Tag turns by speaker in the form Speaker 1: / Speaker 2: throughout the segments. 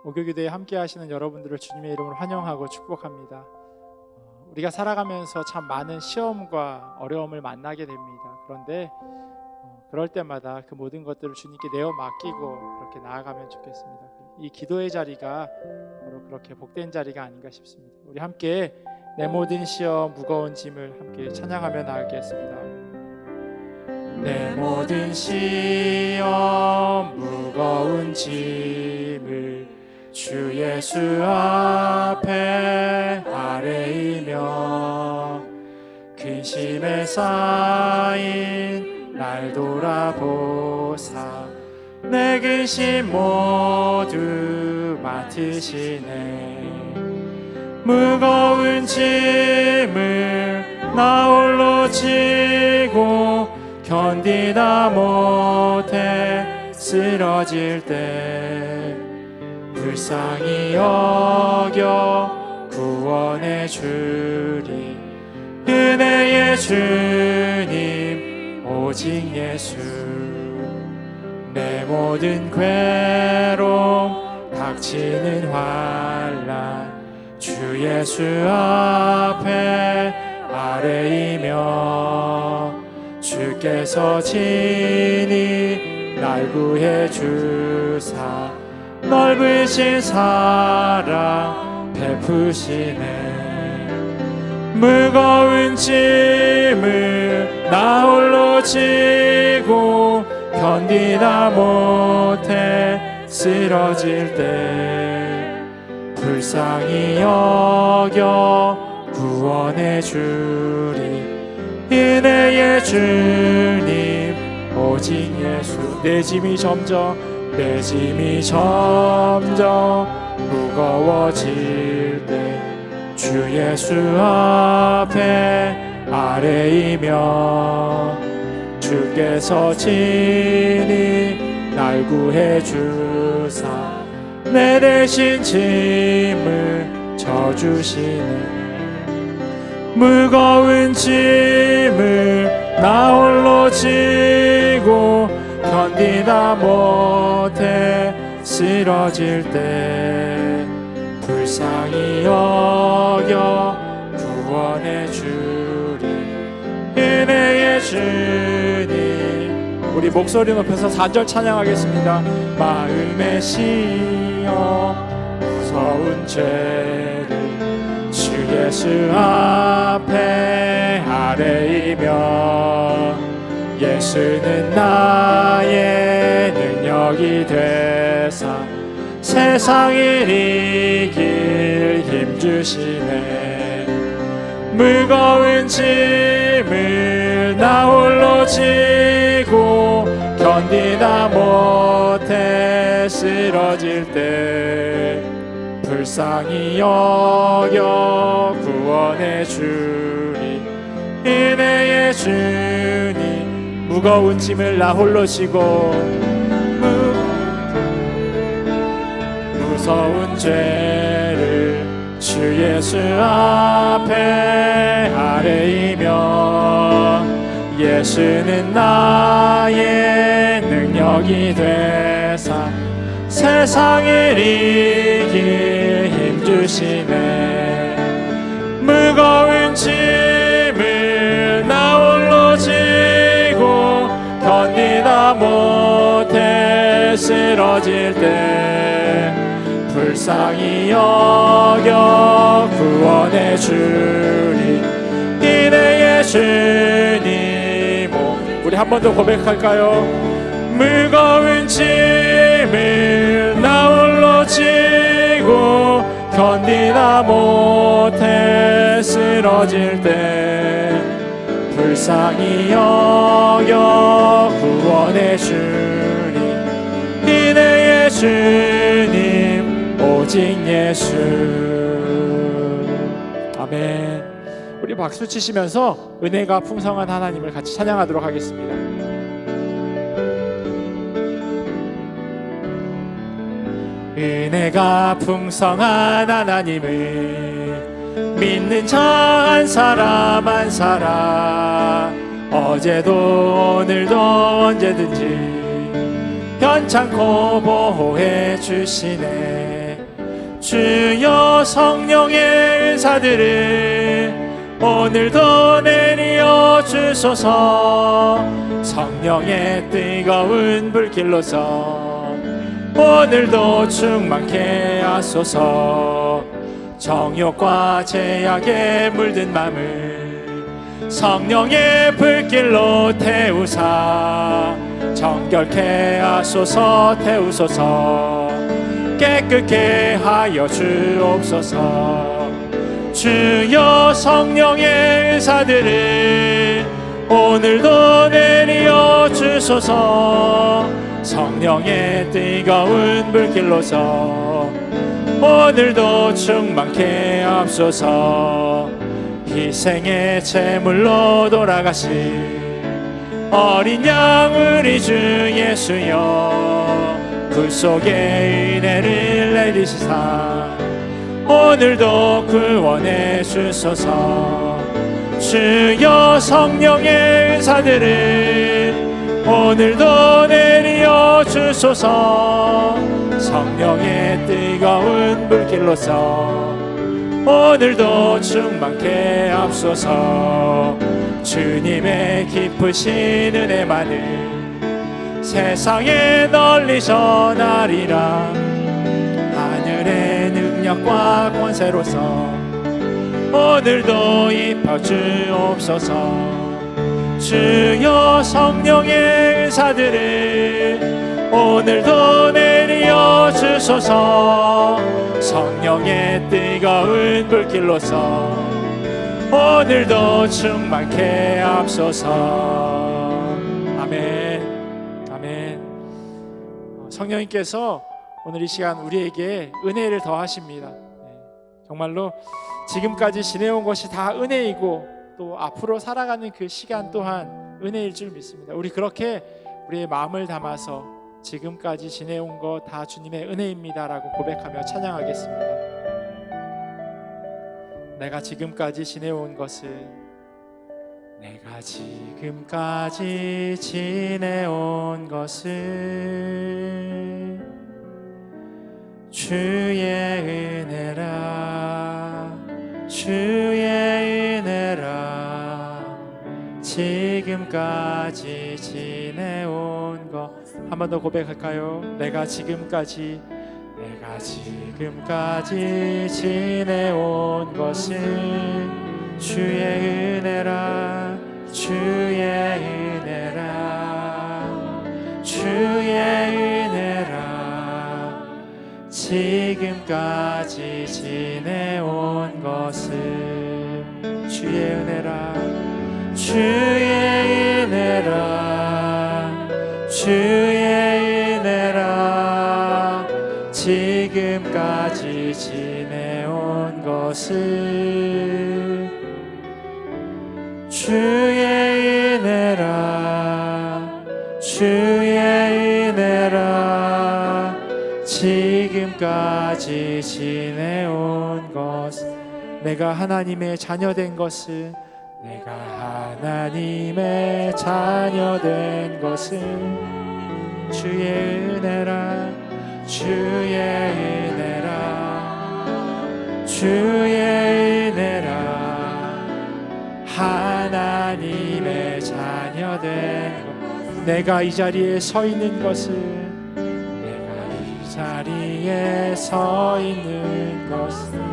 Speaker 1: 오교기도에 함께 하시는 여러분들을 주님의 이름으로 환영하고 축복합니다. 우리가 살아가면서 참 많은 시험과 어려움을 만나게 됩니다. 그런데 그럴 때마다 그 모든 것들을 주님께 내어 맡기고 그렇게 나아가면 좋겠습니다. 이 기도의 자리가 바로 그렇게 복된 자리가 아닌가 싶습니다. 우리 함께 내 모든 시험 무거운 짐을 함께 찬양하며 나아가겠습니다. 내 모든 시험 무거운 짐을 주 예수 앞에 아뢰이며 근심에 쌓인 날 돌아보사 내 근심 모두 맡으시네. 무거운 짐을 나 홀로 지고 견디다 못해 쓰러질 때 불쌍히 여겨 구원해 주리. 은혜의 주님 오직 예수. 내 모든 괴로움 닥치는 환난 주 예수 앞에 아뢰이며 주께서 친히 날 구해 주사 넓으신 사랑 베푸시네. 무거운 짐을 나 홀로 지고 견디다 못해 쓰러질 때 불쌍히 여겨 구원해 주리. 은혜의 주님 오직 예수. 내 짐이 점점 무거워질 때 주 예수 앞에 아뢰이며 주께서 친히 날 구해 주사 내 대신 짐을 져주시네. 무거운 짐을 나 홀로 지고 견디다 못해 쓰러질 때 불쌍히 여겨 구원해 주리. 은혜의 주님. 우리 목소리 높여서 4절 찬양하겠습니다. 마음의 시험 무서운 죄를 주 예수 앞에 아뢰이며 예수는 나의 능력이 되사 세상을 이길 힘주시네. 무거운 짐을 나 홀로 지고 견디다 못해 쓰러질 때 불쌍히 여겨 구원해 주리. 은혜의 주님. 무거운 짐을 나 홀로 지고 무서운 죄를 주 예수 앞에 아뢰이며 예수는 나의 능력이 되사 세상을 이길 힘주시네. 무거운 짐을 나 홀로 지고 견디다 못해 쓰러질 때 불쌍히 여겨 구원해 주리. 은혜의 주님. 우리 한 번 더 고백할까요? 무거운 짐을 나 홀로 지고 견디다 못해 쓰러질 때 불쌍히 여겨 구원해 주리. 은혜의 주님 오직 예수. 아멘. 우리 박수 치시면서 은혜가 풍성한 하나님을 같이 찬양하도록 하겠습니다. 은혜가 풍성한 하나님을 믿는 자 한 사람 한 사람 어제도 오늘도 언제든지 편찮고 보호해 주시네. 주여 성령의 은사들을 오늘도 내리어 주소서. 성령의 뜨거운 불길로서 오늘도 충만케 하소서. 정욕과 제약에 물든 맘을 성령의 불길로 태우사 정결케 하소서. 태우소서. 깨끗게 하여 주옵소서. 주여 성령의 은사들을 오늘도 내리어 주소서. 성령의 뜨거운 불길로서 오늘도 충만케 하옵소서. 희생의 제물로 돌아가신 어린 양 우리 주 예수여, 불속의 은혜를 내리시사 오늘도 구원해 주소서. 주여 성령의 은사들을 오늘도 내리어 주소서. 성령의 뜨거운 불길로서 오늘도 충만케 하옵소서. 주님의 깊으신 은혜만을 세상에 널리 전하리라. 하늘의 능력과 권세로서 오늘도 입혀 주옵소서. 주여 성령의 은사들을 오늘도 내리어 주소서. 성령의 뜨거운 불길로서 오늘도 충만케 하옵소서. 아멘. 아멘. 성령님께서 오늘 이 시간 우리에게 은혜를 더하십니다. 정말로 지금까지 지내온 것이 다 은혜이고 또 앞으로 살아가는 그 시간 또한 은혜일 줄 믿습니다. 우리 그렇게 우리의 마음을 담아서 지금까지 지내온 것 다 주님의 은혜입니다라고 고백하며 찬양하겠습니다. 내가 지금까지 지내온 것은, 내가 지금까지 지내온 것은 주의 은혜라. 주의 은혜라. 지금까지 지내온 것 한 번 더 고백할까요? 내가 지금까지 지내온 것은 주의 은혜라. 주의 은혜라. 주의 은혜라. 지금까지 지내온 것은 주의 은혜라. 주의 은혜라. 주의 은혜라. 지금까지 지내온 것은 주의 은혜라. 주의 은혜라. 지금까지 지내온 것은, 내가 하나님의 자녀된 것은, 내가 하나님의 자녀된 것은 주의 은혜라. 주의 은혜라. 주의 은혜라. 하나님의 자녀된 것, 내가 이 자리에 서 있는 것은, 내가 이 자리에 서 있는 것은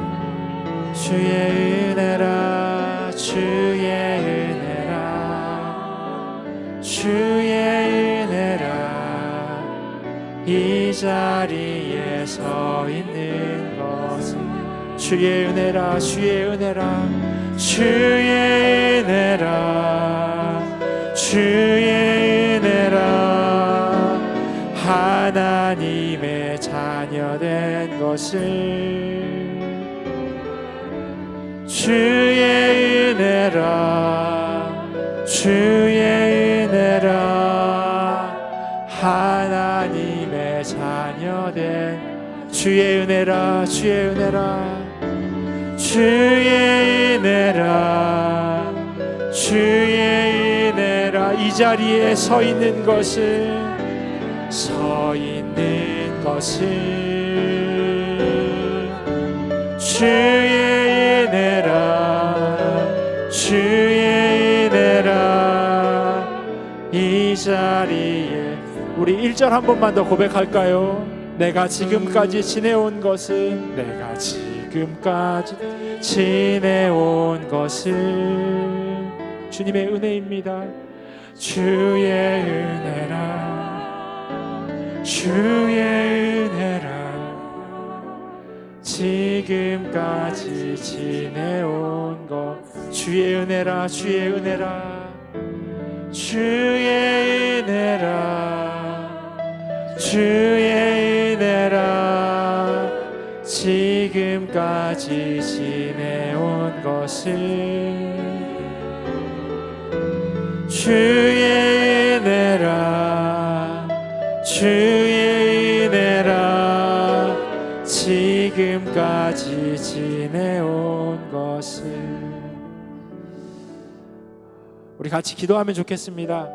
Speaker 1: 주의 은혜라. 주의 은혜라. 주의 은혜라. 이 자리에 서 있는 것은 주의 은혜라. 주의 은혜라. 주의 은혜라. 주의 은혜라. 하나님의 자녀된 것은 주의 은혜라. 주의 은혜라. 하나님의 자녀된 주의 은혜라. 주의 은혜라. 주의 은혜라. 주의 은혜라. 이 자리에 서 있는 것은 서 있는 것은 주의 은혜라, 주의 은혜라. 이 자리에 우리 1절 한 번만 더 고백할까요? 내가 지금까지 지내온 것은, 내가 지금까지 지내온 것은 주님의 은혜입니다. 주의 은혜라, 주의 은혜라. 지금까지 지내온 것, 주의 은혜라, 주의 은혜라. 주의 은혜라, 주의 은혜라. 지금까지 지내온 것은 주의 은혜라, 주의 은혜라. 지금까지 지내온 것은. 우리 같이 기도하면 좋겠습니다.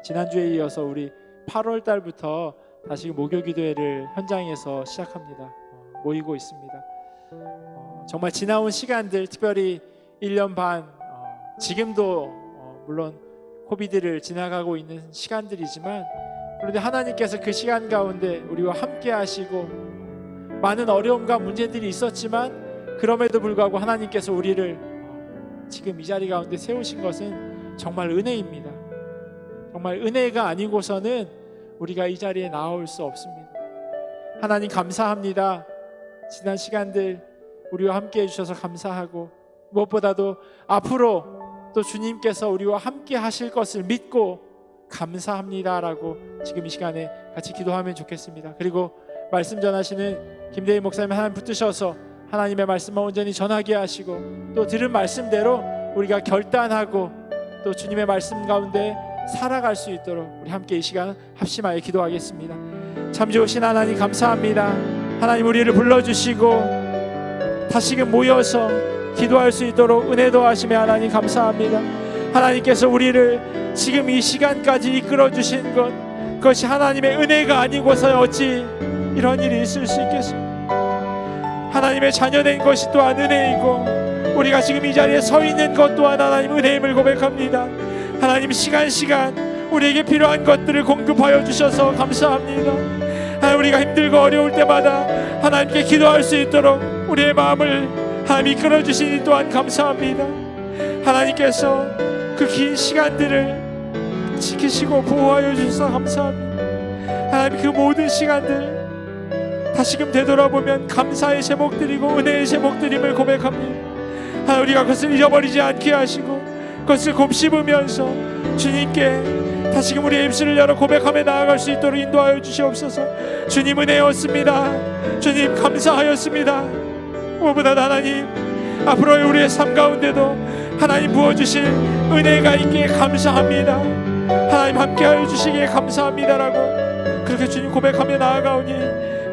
Speaker 1: 지난주에 이어서 우리 8월 달부터 다시 목요 기도회를 현장에서 시작합니다. 모이고 있습니다. 정말 지나온 시간들, 특별히 1년 반, 지금도 물론 코비드를 지나가고 있는 시간들이지만, 그런데 하나님께서 그 시간 가운데 우리와 함께 하시고, 많은 어려움과 문제들이 있었지만 그럼에도 불구하고 하나님께서 우리를 지금 이 자리 가운데 세우신 것은 정말 은혜입니다. 정말 은혜가 아니고서는 우리가 이 자리에 나올 수 없습니다. 하나님 감사합니다. 지난 시간들 우리와 함께 해주셔서 감사하고, 무엇보다도 앞으로 또 주님께서 우리와 함께 하실 것을 믿고 감사합니다라고 지금 이 시간에 같이 기도하면 좋겠습니다. 그리고 말씀 전하시는 김대희 목사님 하나님 붙드셔서 하나님의 말씀만 온전히 전하게 하시고, 또 들은 말씀대로 우리가 결단하고 또 주님의 말씀 가운데 살아갈 수 있도록 우리 함께 이 시간 합심하여 기도하겠습니다. 참 좋으신 하나님 감사합니다. 하나님 우리를 불러주시고 다시금 모여서 기도할 수 있도록 은혜 도하시며 하나님 감사합니다. 하나님께서 우리를 지금 이 시간까지 이끌어 주신 것, 그것이 하나님의 은혜가 아니고서 어찌 이런 일이 있을 수 있겠습니까? 하나님의 자녀된 것이 또한 은혜이고, 우리가 지금 이 자리에 서 있는 것 또한 하나님 은혜임을 고백합니다. 하나님 시간 우리에게 필요한 것들을 공급하여 주셔서 감사합니다. 하나님 우리가 힘들고 어려울 때마다 하나님께 기도할 수 있도록 우리의 마음을 하나님 이끌어 주시니 또한 감사합니다. 하나님께서 그 긴 시간들을 지키시고 보호하여 주셔서 감사합니다. 하나님 그 모든 시간들 다시금 되돌아보면 감사의 제목들이고 은혜의 제목들임을 고백합니다. 하나님 우리가 그것을 잊어버리지 않게 하시고 그것을 곱씹으면서 주님께 다시금 우리의 입술을 열어 고백하며 나아갈 수 있도록 인도하여 주시옵소서. 주님 은혜였습니다. 주님 감사하였습니다. 무엇보다 하나님 앞으로의 우리의 삶 가운데도 하나님 부어주실 은혜가 있기에 감사합니다. 하나님 함께하여 주시기에 감사합니다라고 그렇게 주님 고백하며 나아가오니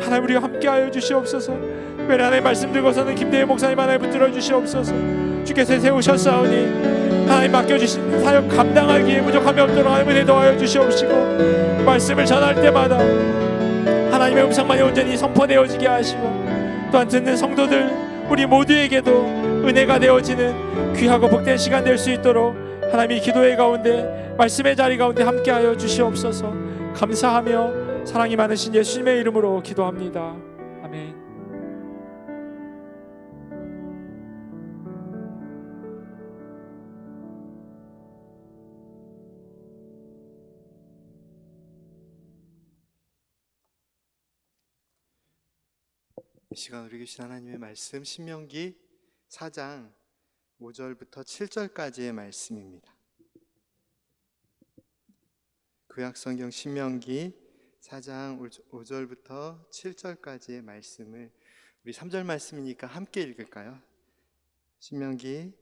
Speaker 1: 하나님 우리와 함께하여 주시옵소서. 특별히 하나님 말씀 들고서는 김대희 목사님 하나님 붙들어 주시옵소서. 주께서 세우셨사오니 하나님 맡겨주신 사역 감당하기에 부족함이 없도록 하나님 은혜 더하여 주시옵시고, 말씀을 전할 때마다 하나님의 음성만이 온전히 선포되어지게 하시고, 또한 듣는 성도들 우리 모두에게도 은혜가 되어지는 귀하고 복된 시간 될 수 있도록 하나님이 기도의 가운데 말씀의 자리 가운데 함께하여 주시옵소서. 감사하며 사랑이 많으신 예수님의 이름으로 기도합니다. 아멘.
Speaker 2: 이 시간 우리 주신 하나님의 말씀 신명기 4장 5절부터 7절까지의 말씀입니다. 구약성경 신명기 4장 5절부터 7절까지의 말씀을 우리 3절 말씀이니까 함께 읽을까요? 신명기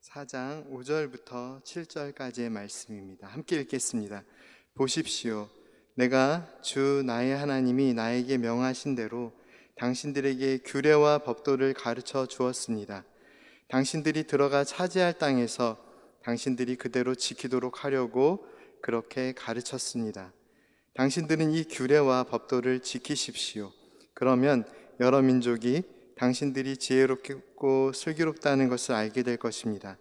Speaker 2: 4장 5절부터 7절까지의 말씀입니다. 함께 읽겠습니다. 보십시오. 내가 주 나의 하나님이 나에게 명하신 대로 당신들에게 규례와 법도를 가르쳐 주었습니다. 당신들이 들어가 차지할 땅에서 당신들이 그대로 지키도록 하려고 그렇게 가르쳤습니다. 당신들은 이 규례와 법도를 지키십시오. 그러면 여러 민족이 당신들이 지혜롭고 슬기롭다는 것을 알게 될 것입니다.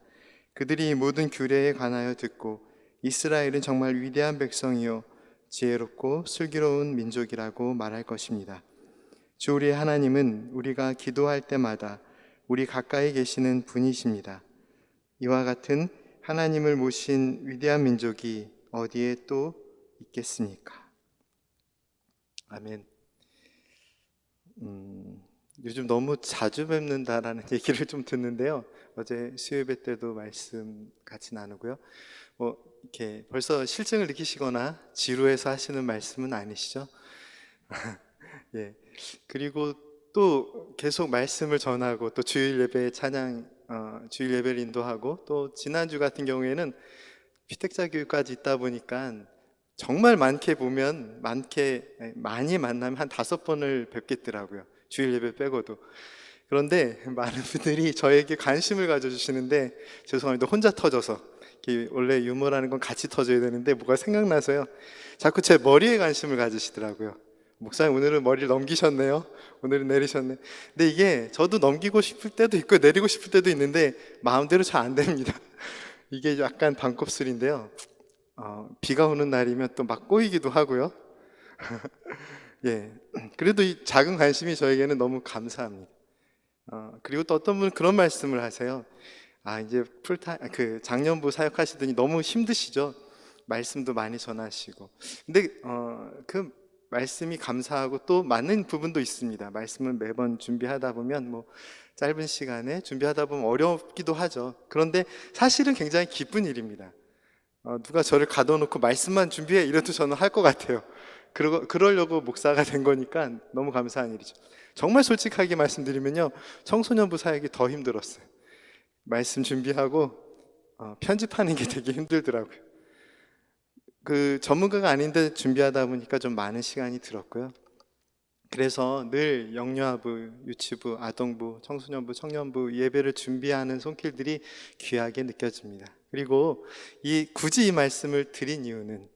Speaker 2: 그들이 이 모든 규례에 관하여 듣고 이스라엘은 정말 위대한 백성이요 지혜롭고 슬기로운 민족이라고 말할 것입니다. 주 우리의 하나님은 우리가 기도할 때마다 우리 가까이 계시는 분이십니다. 이와 같은 하나님을 모신 위대한 민족이 어디에 또 있겠습니까? 아멘. 요즘 너무 자주 뵙는다라는 얘기를 좀 듣는데요. 어제 수요예배 때도 말씀 같이 나누고요. 이렇게 벌써 실증을 느끼시거나 지루해서 하시는 말씀은 아니시죠? 예. 그리고 또 계속 말씀을 전하고 또 주일 예배 찬양, 주일 예배를 인도하고 또 지난주 같은 경우에는 피택자 교육까지 있다 보니까 정말 많이 만나면 한 5번을 뵙겠더라고요. 주일 예배 빼고도. 그런데 많은 분들이 저에게 관심을 가져주시는데 죄송합니다. 혼자 터져서. 원래 유머라는 건 같이 터져야 되는데 뭐가 생각나서요. 자꾸 제 머리에 관심을 가지시더라고요. 목사님 오늘은 머리를 넘기셨네요. 오늘은 내리셨네. 근데 이게 저도 넘기고 싶을 때도 있고 내리고 싶을 때도 있는데 마음대로 잘 안 됩니다. 이게 약간 반곱슬인데요. 비가 오는 날이면 또 막 꼬이기도 하고요. 예. 그래도 이 작은 관심이 저에게는 너무 감사합니다. 그리고 또 어떤 분은 그런 말씀을 하세요. 이제 작년부 사역하시더니 너무 힘드시죠? 말씀도 많이 전하시고. 근데 그 말씀이 감사하고 또 맞는 부분도 있습니다. 말씀을 매번 준비하다 보면 뭐 짧은 시간에 준비하다 보면 어렵기도 하죠. 그런데 사실은 굉장히 기쁜 일입니다. 누가 저를 가둬놓고 말씀만 준비해 이래도 저는 할 것 같아요. 그러려고 목사가 된 거니까 너무 감사한 일이죠. 정말 솔직하게 말씀드리면요, 청소년부 사역이 더 힘들었어요. 말씀 준비하고 편집하는 게 되게 힘들더라고요. 전문가가 아닌데 준비하다 보니까 좀 많은 시간이 들었고요. 그래서 늘 영유아부, 유치부, 아동부, 청소년부, 청년부 예배를 준비하는 손길들이 귀하게 느껴집니다. 그리고 굳이 이 말씀을 드린 이유는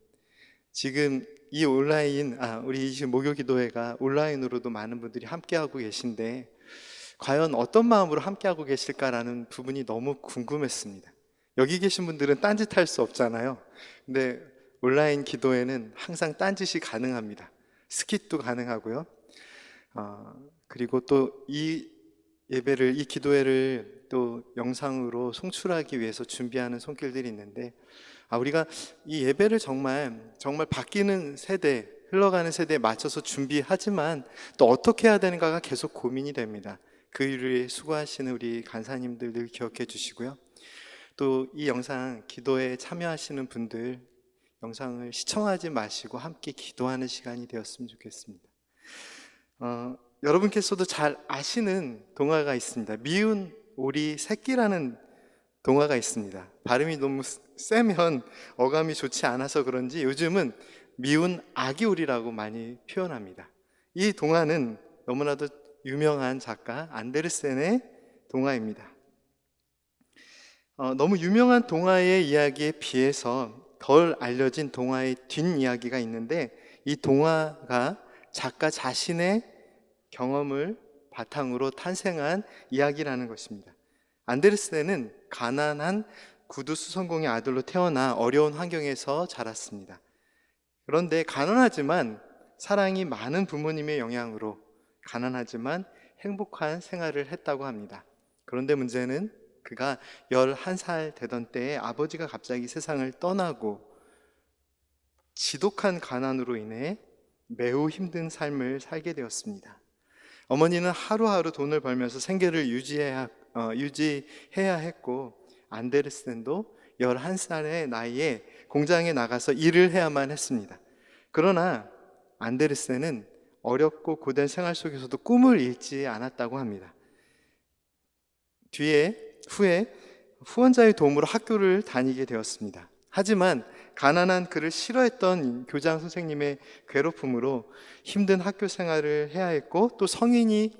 Speaker 2: 지금 이 우리 지금 목요기도회가 온라인으로도 많은 분들이 함께하고 계신데 과연 어떤 마음으로 함께하고 계실까라는 부분이 너무 궁금했습니다. 여기 계신 분들은 딴짓할 수 없잖아요. 근데 온라인 기도회는 항상 딴짓이 가능합니다. 스킷도 가능하고요. 그리고 또 이 기도회를 또 영상으로 송출하기 위해서 준비하는 손길들이 있는데 우리가 이 예배를 정말 바뀌는 세대, 흘러가는 세대에 맞춰서 준비하지만 또 어떻게 해야 되는가가 계속 고민이 됩니다. 그 일을 수고하시는 우리 간사님들 늘 기억해 주시고요. 또 이 영상 기도에 참여하시는 분들 영상을 시청하지 마시고 함께 기도하는 시간이 되었으면 좋겠습니다. 여러분께서도 잘 아시는 동화가 있습니다. 미운 오리 새끼라는 동화가 있습니다. 발음이 너무 세면 어감이 좋지 않아서 그런지 요즘은 미운 아기 오리라고 많이 표현합니다. 이 동화는 너무나도 유명한 작가 안데르센의 동화입니다. 너무 유명한 동화의 이야기에 비해서 덜 알려진 동화의 뒷이야기가 있는데 이 동화가 작가 자신의 경험을 바탕으로 탄생한 이야기라는 것입니다. 안데르센은 가난한 구두 수선공의 아들로 태어나 어려운 환경에서 자랐습니다. 그런데 가난하지만 사랑이 많은 부모님의 영향으로 가난하지만 행복한 생활을 했다고 합니다. 그런데 문제는 그가 11살 되던 때에 아버지가 갑자기 세상을 떠나고 지독한 가난으로 인해 매우 힘든 삶을 살게 되었습니다. 어머니는 하루하루 돈을 벌면서 생계를 유지해야 했고 안데르센도 11살의 나이에 공장에 나가서 일을 해야만 했습니다. 그러나 안데르센은 어렵고 고된 생활 속에서도 꿈을 잃지 않았다고 합니다. 후에 후원자의 도움으로 학교를 다니게 되었습니다. 하지만 가난한 그를 싫어했던 교장 선생님의 괴롭힘으로 힘든 학교 생활을 해야 했고 또 성인이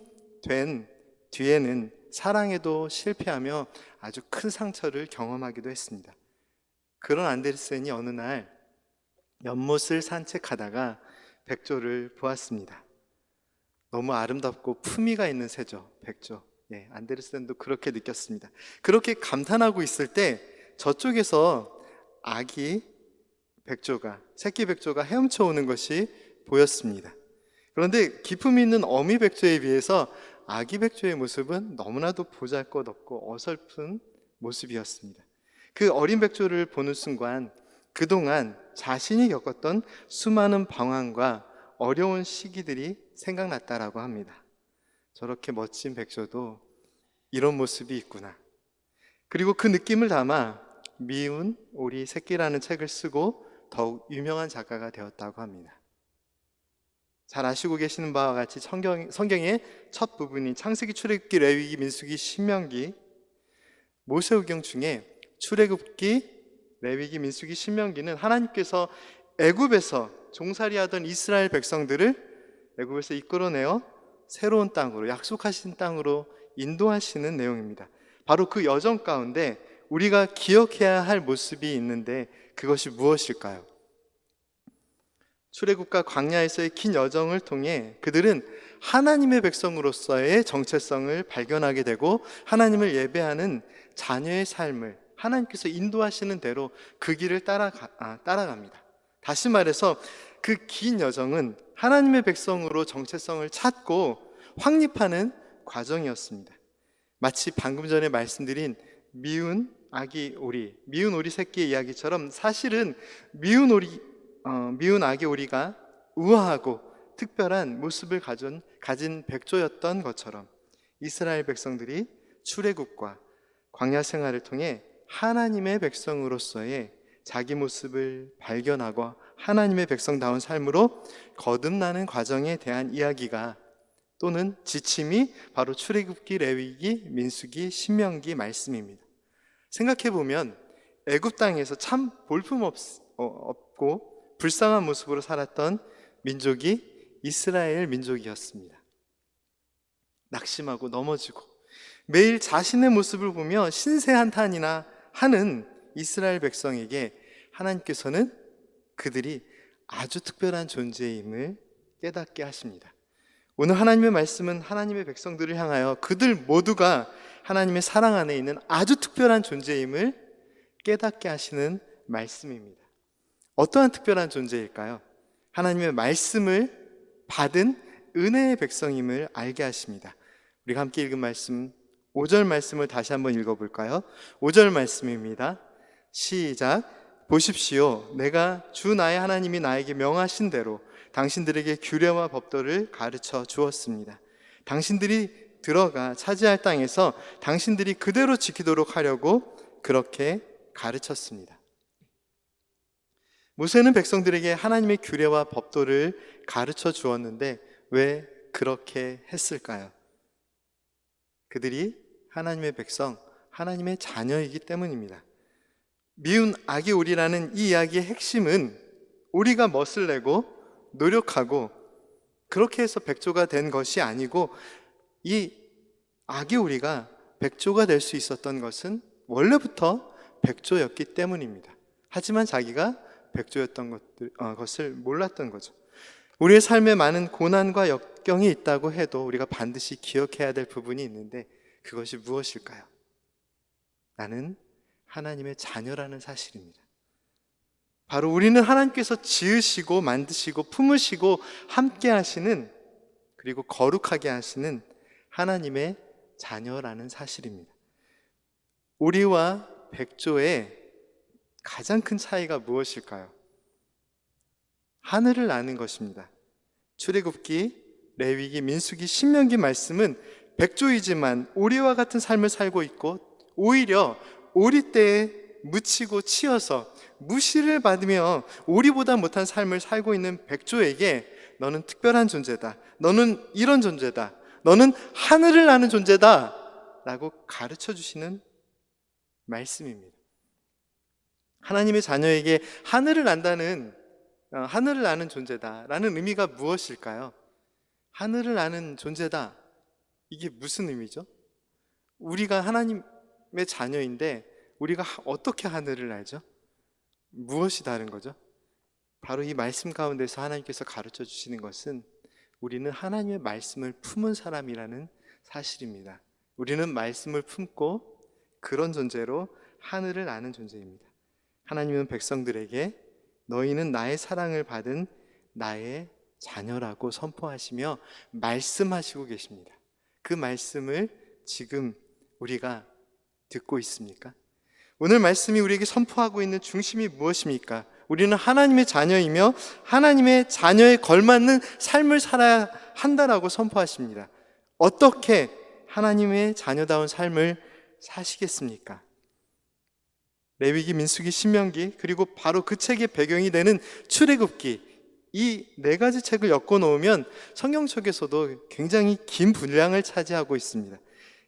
Speaker 2: 된 뒤에는 사랑에도 실패하며 아주 큰 상처를 경험하기도 했습니다. 그런 안데르센이 어느 날 연못을 산책하다가 백조를 보았습니다. 너무 아름답고 품위가 있는 새죠, 백조. 예, 안데르센도 그렇게 느꼈습니다. 그렇게 감탄하고 있을 때 저쪽에서 아기 백조가, 새끼 백조가 헤엄쳐 오는 것이 보였습니다. 그런데 기품 있는 어미 백조에 비해서 아기 백조의 모습은 너무나도 보잘것없고 어설픈 모습이었습니다. 그 어린 백조를 보는 순간 그동안 자신이 겪었던 수많은 방황과 어려운 시기들이 생각났다라고 합니다. 저렇게 멋진 백조도 이런 모습이 있구나. 그리고 그 느낌을 담아 미운 오리 새끼라는 책을 쓰고 더욱 유명한 작가가 되었다고 합니다. 잘 아시고 계시는 바와 같이 성경의 첫 부분인 창세기, 출애굽기, 레위기, 민수기, 신명기, 모세오경 중에 출애굽기, 레위기, 민수기, 신명기는 하나님께서 애굽에서 종살이하던 이스라엘 백성들을 애굽에서 이끌어내어 새로운 땅으로, 약속하신 땅으로 인도하시는 내용입니다. 바로 그 여정 가운데 우리가 기억해야 할 모습이 있는데 그것이 무엇일까요? 출애굽과 광야에서의 긴 여정을 통해 그들은 하나님의 백성으로서의 정체성을 발견하게 되고 하나님을 예배하는 자녀의 삶을 하나님께서 인도하시는 대로 그 길을 따라갑니다. 다시 말해서 그 긴 여정은 하나님의 백성으로 정체성을 찾고 확립하는 과정이었습니다. 마치 방금 전에 말씀드린 미운 아기 오리 새끼의 이야기처럼 사실은 미운 아기 오리가 우아하고 특별한 모습을 가진 백조였던 것처럼 이스라엘 백성들이 출애굽과 광야 생활을 통해 하나님의 백성으로서의 자기 모습을 발견하고 하나님의 백성다운 삶으로 거듭나는 과정에 대한 이야기가 또는 지침이 바로 출애굽기, 레위기, 민수기, 신명기 말씀입니다. 생각해보면 애굽 땅에서 참 볼품없고 불쌍한 모습으로 살았던 민족이 이스라엘 민족이었습니다. 낙심하고 넘어지고 매일 자신의 모습을 보며 신세한탄이나 하는 이스라엘 백성에게 하나님께서는 그들이 아주 특별한 존재임을 깨닫게 하십니다. 오늘 하나님의 말씀은 하나님의 백성들을 향하여 그들 모두가 하나님의 사랑 안에 있는 아주 특별한 존재임을 깨닫게 하시는 말씀입니다. 어떠한 특별한 존재일까요? 하나님의 말씀을 받은 은혜의 백성임을 알게 하십니다. 우리가 함께 읽은 말씀 5절 말씀을 다시 한번 읽어볼까요? 5절 말씀입니다. 시작. 보십시오. 내가 주 나의 하나님이 나에게 명하신 대로 당신들에게 규례와 법도를 가르쳐 주었습니다. 당신들이 들어가 차지할 땅에서 당신들이 그대로 지키도록 하려고 그렇게 가르쳤습니다. 모세는 백성들에게 하나님의 규례와 법도를 가르쳐 주었는데 왜 그렇게 했을까요? 그들이 하나님의 백성, 하나님의 자녀이기 때문입니다. 미운 아기 오리라는 이 이야기의 핵심은 우리가 멋을 내고 노력하고 그렇게 해서 백조가 된 것이 아니고 이 아기 오리가 백조가 될 수 있었던 것은 원래부터 백조였기 때문입니다. 하지만 자기가 백조였던 것을 몰랐던 거죠. 우리의 삶에 많은 고난과 역경이 있다고 해도 우리가 반드시 기억해야 될 부분이 있는데 그것이 무엇일까요? 나는 하나님의 자녀라는 사실입니다. 바로 우리는 하나님께서 지으시고 만드시고 품으시고 함께 하시는 그리고 거룩하게 하시는 하나님의 자녀라는 사실입니다. 오리와 백조의 가장 큰 차이가 무엇일까요? 하늘을 나는 것입니다. 출애굽기, 레위기, 민수기, 신명기 말씀은 백조이지만 오리와 같은 삶을 살고 있고 오히려 오리떼에 묻히고 치여서 무시를 받으며 오리보다 못한 삶을 살고 있는 백조에게 너는 특별한 존재다. 너는 이런 존재다. 너는 하늘을 나는 존재다. 라고 가르쳐 주시는 말씀입니다. 하나님의 자녀에게 하늘을 나는 존재다 라는 의미가 무엇일까요? 하늘을 나는 존재다. 이게 무슨 의미죠? 우리가 하나님의 자녀인데 우리가 어떻게 하늘을 알죠? 무엇이 다른 거죠? 바로 이 말씀 가운데서 하나님께서 가르쳐 주시는 것은 우리는 하나님의 말씀을 품은 사람이라는 사실입니다. 우리는 말씀을 품고 그런 존재로 하늘을 나는 존재입니다. 하나님은 백성들에게 너희는 나의 사랑을 받은 나의 자녀라고 선포하시며 말씀하시고 계십니다. 그 말씀을 지금 우리가 듣고 있습니까? 오늘 말씀이 우리에게 선포하고 있는 중심이 무엇입니까? 우리는 하나님의 자녀이며 하나님의 자녀에 걸맞는 삶을 살아야 한다라고 선포하십니다. 어떻게 하나님의 자녀다운 삶을 사시겠습니까? 레위기, 민수기, 신명기, 그리고 바로 그 책의 배경이 되는 출애굽기, 이 네 가지 책을 엮어 놓으면 성경 속에서도 굉장히 긴 분량을 차지하고 있습니다.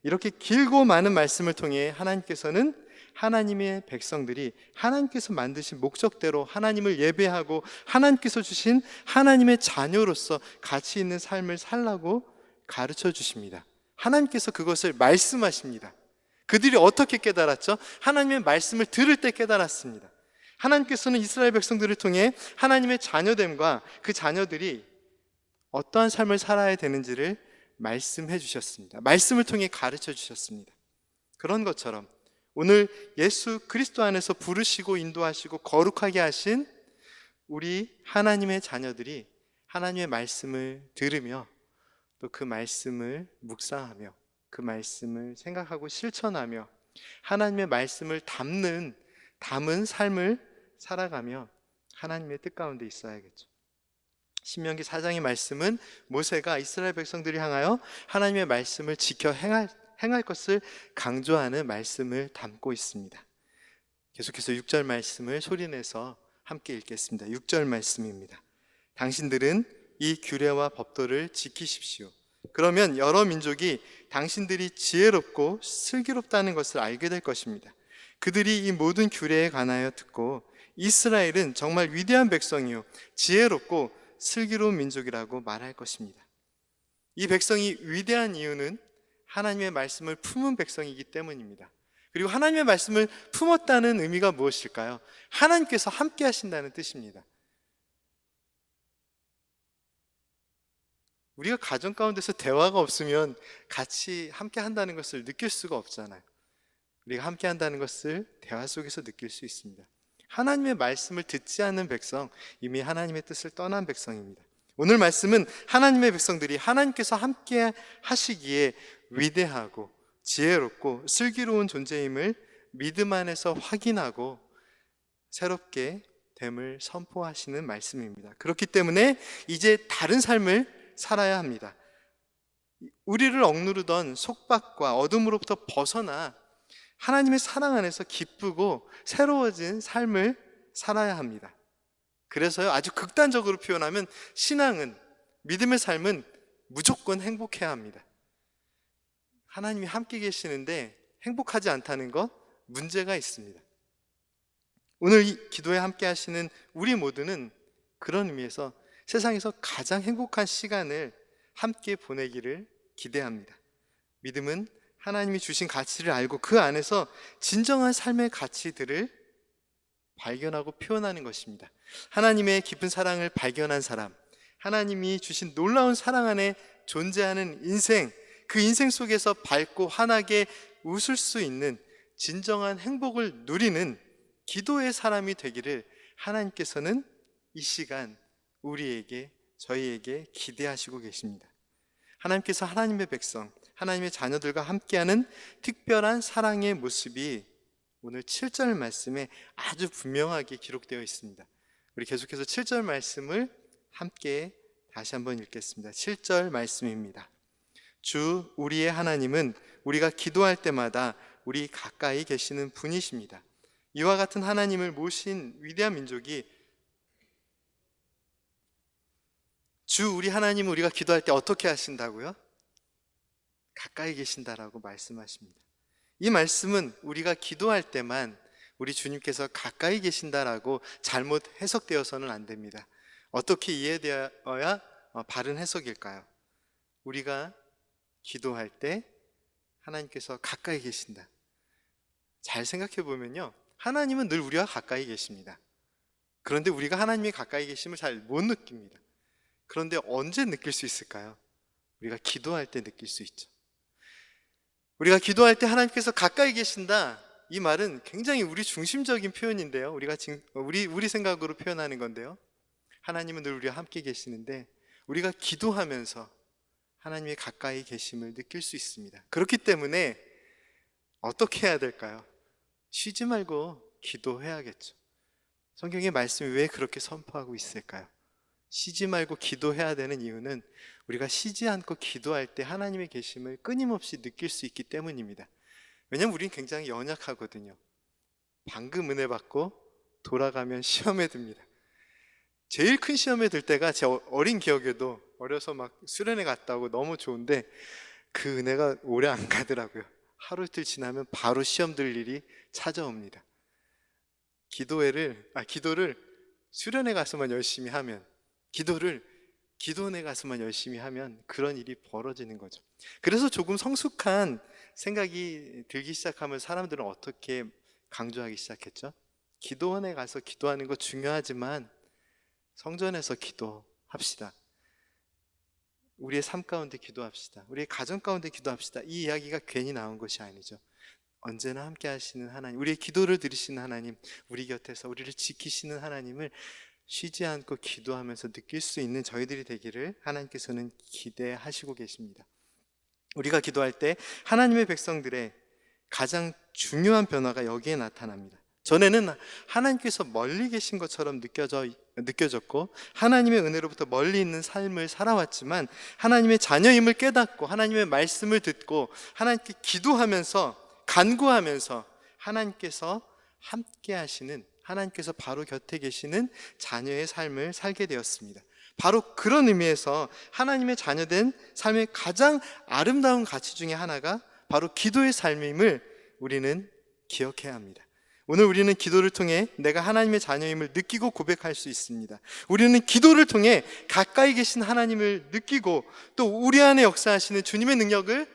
Speaker 2: 이렇게 길고 많은 말씀을 통해 하나님께서는 하나님의 백성들이 하나님께서 만드신 목적대로 하나님을 예배하고 하나님께서 주신 하나님의 자녀로서 가치 있는 삶을 살라고 가르쳐 주십니다. 하나님께서 그것을 말씀하십니다. 그들이 어떻게 깨달았죠? 하나님의 말씀을 들을 때 깨달았습니다. 하나님께서는 이스라엘 백성들을 통해 하나님의 자녀됨과 그 자녀들이 어떠한 삶을 살아야 되는지를 말씀해 주셨습니다. 말씀을 통해 가르쳐 주셨습니다. 그런 것처럼 오늘 예수 그리스도 안에서 부르시고 인도하시고 거룩하게 하신 우리 하나님의 자녀들이 하나님의 말씀을 들으며 또 그 말씀을 묵상하며 그 말씀을 생각하고 실천하며 하나님의 말씀을 담은 삶을 살아가며 하나님의 뜻 가운데 있어야겠죠. 신명기 4장의 말씀은 모세가 이스라엘 백성들이 향하여 하나님의 말씀을 지켜 행할 것을 강조하는 말씀을 담고 있습니다. 계속해서 6절 말씀을 소리내서 함께 읽겠습니다. 6절 말씀입니다. 당신들은 이 규례와 법도를 지키십시오. 그러면 여러 민족이 당신들이 지혜롭고 슬기롭다는 것을 알게 될 것입니다. 그들이 이 모든 규례에 관하여 듣고 이스라엘은 정말 위대한 백성이요 지혜롭고 슬기로운 민족이라고 말할 것입니다. 이 백성이 위대한 이유는 하나님의 말씀을 품은 백성이기 때문입니다. 그리고 하나님의 말씀을 품었다는 의미가 무엇일까요? 하나님께서 함께 하신다는 뜻입니다. 우리가 가정 가운데서 대화가 없으면 같이 함께 한다는 것을 느낄 수가 없잖아요. 우리가 함께 한다는 것을 대화 속에서 느낄 수 있습니다. 하나님의 말씀을 듣지 않는 백성, 이미 하나님의 뜻을 떠난 백성입니다. 오늘 말씀은 하나님의 백성들이 하나님께서 함께 하시기에 위대하고 지혜롭고 슬기로운 존재임을 믿음 안에서 확인하고 새롭게 됨을 선포하시는 말씀입니다. 그렇기 때문에 이제 다른 삶을 살아야 합니다. 우리를 억누르던 속박과 어둠으로부터 벗어나 하나님의 사랑 안에서 기쁘고 새로워진 삶을 살아야 합니다. 그래서요, 아주 극단적으로 표현하면 신앙은, 믿음의 삶은 무조건 행복해야 합니다. 하나님이 함께 계시는데 행복하지 않다는 것, 문제가 있습니다. 오늘 이 기도에 함께 하시는 우리 모두는 그런 의미에서 세상에서 가장 행복한 시간을 함께 보내기를 기대합니다. 믿음은 하나님이 주신 가치를 알고 그 안에서 진정한 삶의 가치들을 발견하고 표현하는 것입니다. 하나님의 깊은 사랑을 발견한 사람, 하나님이 주신 놀라운 사랑 안에 존재하는 인생, 그 인생 속에서 밝고 환하게 웃을 수 있는 진정한 행복을 누리는 기도의 사람이 되기를 하나님께서는 이 시간 우리에게, 저희에게 기대하시고 계십니다. 하나님께서 하나님의 백성, 하나님의 자녀들과 함께하는 특별한 사랑의 모습이 오늘 7절 말씀에 아주 분명하게 기록되어 있습니다. 우리 계속해서 7절 말씀을 함께 다시 한번 읽겠습니다. 7절 말씀입니다. 주 우리의 하나님은 우리가 기도할 때마다 우리 가까이 계시는 분이십니다. 이와 같은 하나님을 모신 위대한 민족이 주 우리 하나님은 우리가 기도할 때 어떻게 하신다고요? 가까이 계신다라고 말씀하십니다. 이 말씀은 우리가 기도할 때만 우리 주님께서 가까이 계신다라고 잘못 해석되어서는 안 됩니다. 어떻게 이해되어야 바른 해석일까요? 우리가 기도할 때 하나님께서 가까이 계신다. 잘 생각해 보면요, 하나님은 늘 우리와 가까이 계십니다. 그런데 우리가 하나님이 가까이 계심을 잘 못 느낍니다. 그런데 언제 느낄 수 있을까요? 우리가 기도할 때 느낄 수 있죠. 우리가 기도할 때 하나님께서 가까이 계신다, 이 말은 굉장히 우리 중심적인 표현인데요. 우리 생각으로 표현하는 건데요. 하나님은 늘 우리와 함께 계시는데 우리가 기도하면서 하나님의 가까이 계심을 느낄 수 있습니다. 그렇기 때문에 어떻게 해야 될까요? 쉬지 말고 기도해야겠죠. 성경의 말씀이 왜 그렇게 선포하고 있을까요? 쉬지 말고 기도해야 되는 이유는 우리가 쉬지 않고 기도할 때 하나님의 계심을 끊임없이 느낄 수 있기 때문입니다. 왜냐하면 우리는 굉장히 연약하거든요. 방금 은혜 받고 돌아가면 시험에 듭니다. 제일 큰 시험에 들 때가 제 어린 기억에도 어려서 막 수련회 갔다 오고 너무 좋은데 그 은혜가 오래 안 가더라고요. 하루 이틀 지나면 바로 시험 들 일이 찾아옵니다. 기도를 수련회 가서만 열심히 하면, 기도를 기도원에 가서만 열심히 하면 그런 일이 벌어지는 거죠. 그래서 조금 성숙한 생각이 들기 시작하면 사람들은 어떻게 강조하기 시작했죠? 기도원에 가서 기도하는 거 중요하지만 성전에서 기도합시다. 우리의 삶 가운데 기도합시다. 우리의 가정 가운데 기도합시다. 이 이야기가 괜히 나온 것이 아니죠. 언제나 함께 하시는 하나님, 우리의 기도를 들으시는 하나님, 우리 곁에서 우리를 지키시는 하나님을 쉬지 않고 기도하면서 느낄 수 있는 저희들이 되기를 하나님께서는 기대하시고 계십니다. 우리가 기도할 때 하나님의 백성들의 가장 중요한 변화가 여기에 나타납니다. 전에는 하나님께서 멀리 계신 것처럼 느껴졌고 하나님의 은혜로부터 멀리 있는 삶을 살아왔지만 하나님의 자녀임을 깨닫고 하나님의 말씀을 듣고 하나님께 기도하면서 간구하면서 하나님께서 함께 하시는, 하나님께서 바로 곁에 계시는 자녀의 삶을 살게 되었습니다. 바로 그런 의미에서 하나님의 자녀된 삶의 가장 아름다운 가치 중에 하나가 바로 기도의 삶임을 우리는 기억해야 합니다. 오늘 우리는 기도를 통해 내가 하나님의 자녀임을 느끼고 고백할 수 있습니다. 우리는 기도를 통해 가까이 계신 하나님을 느끼고 또 우리 안에 역사하시는 주님의 능력을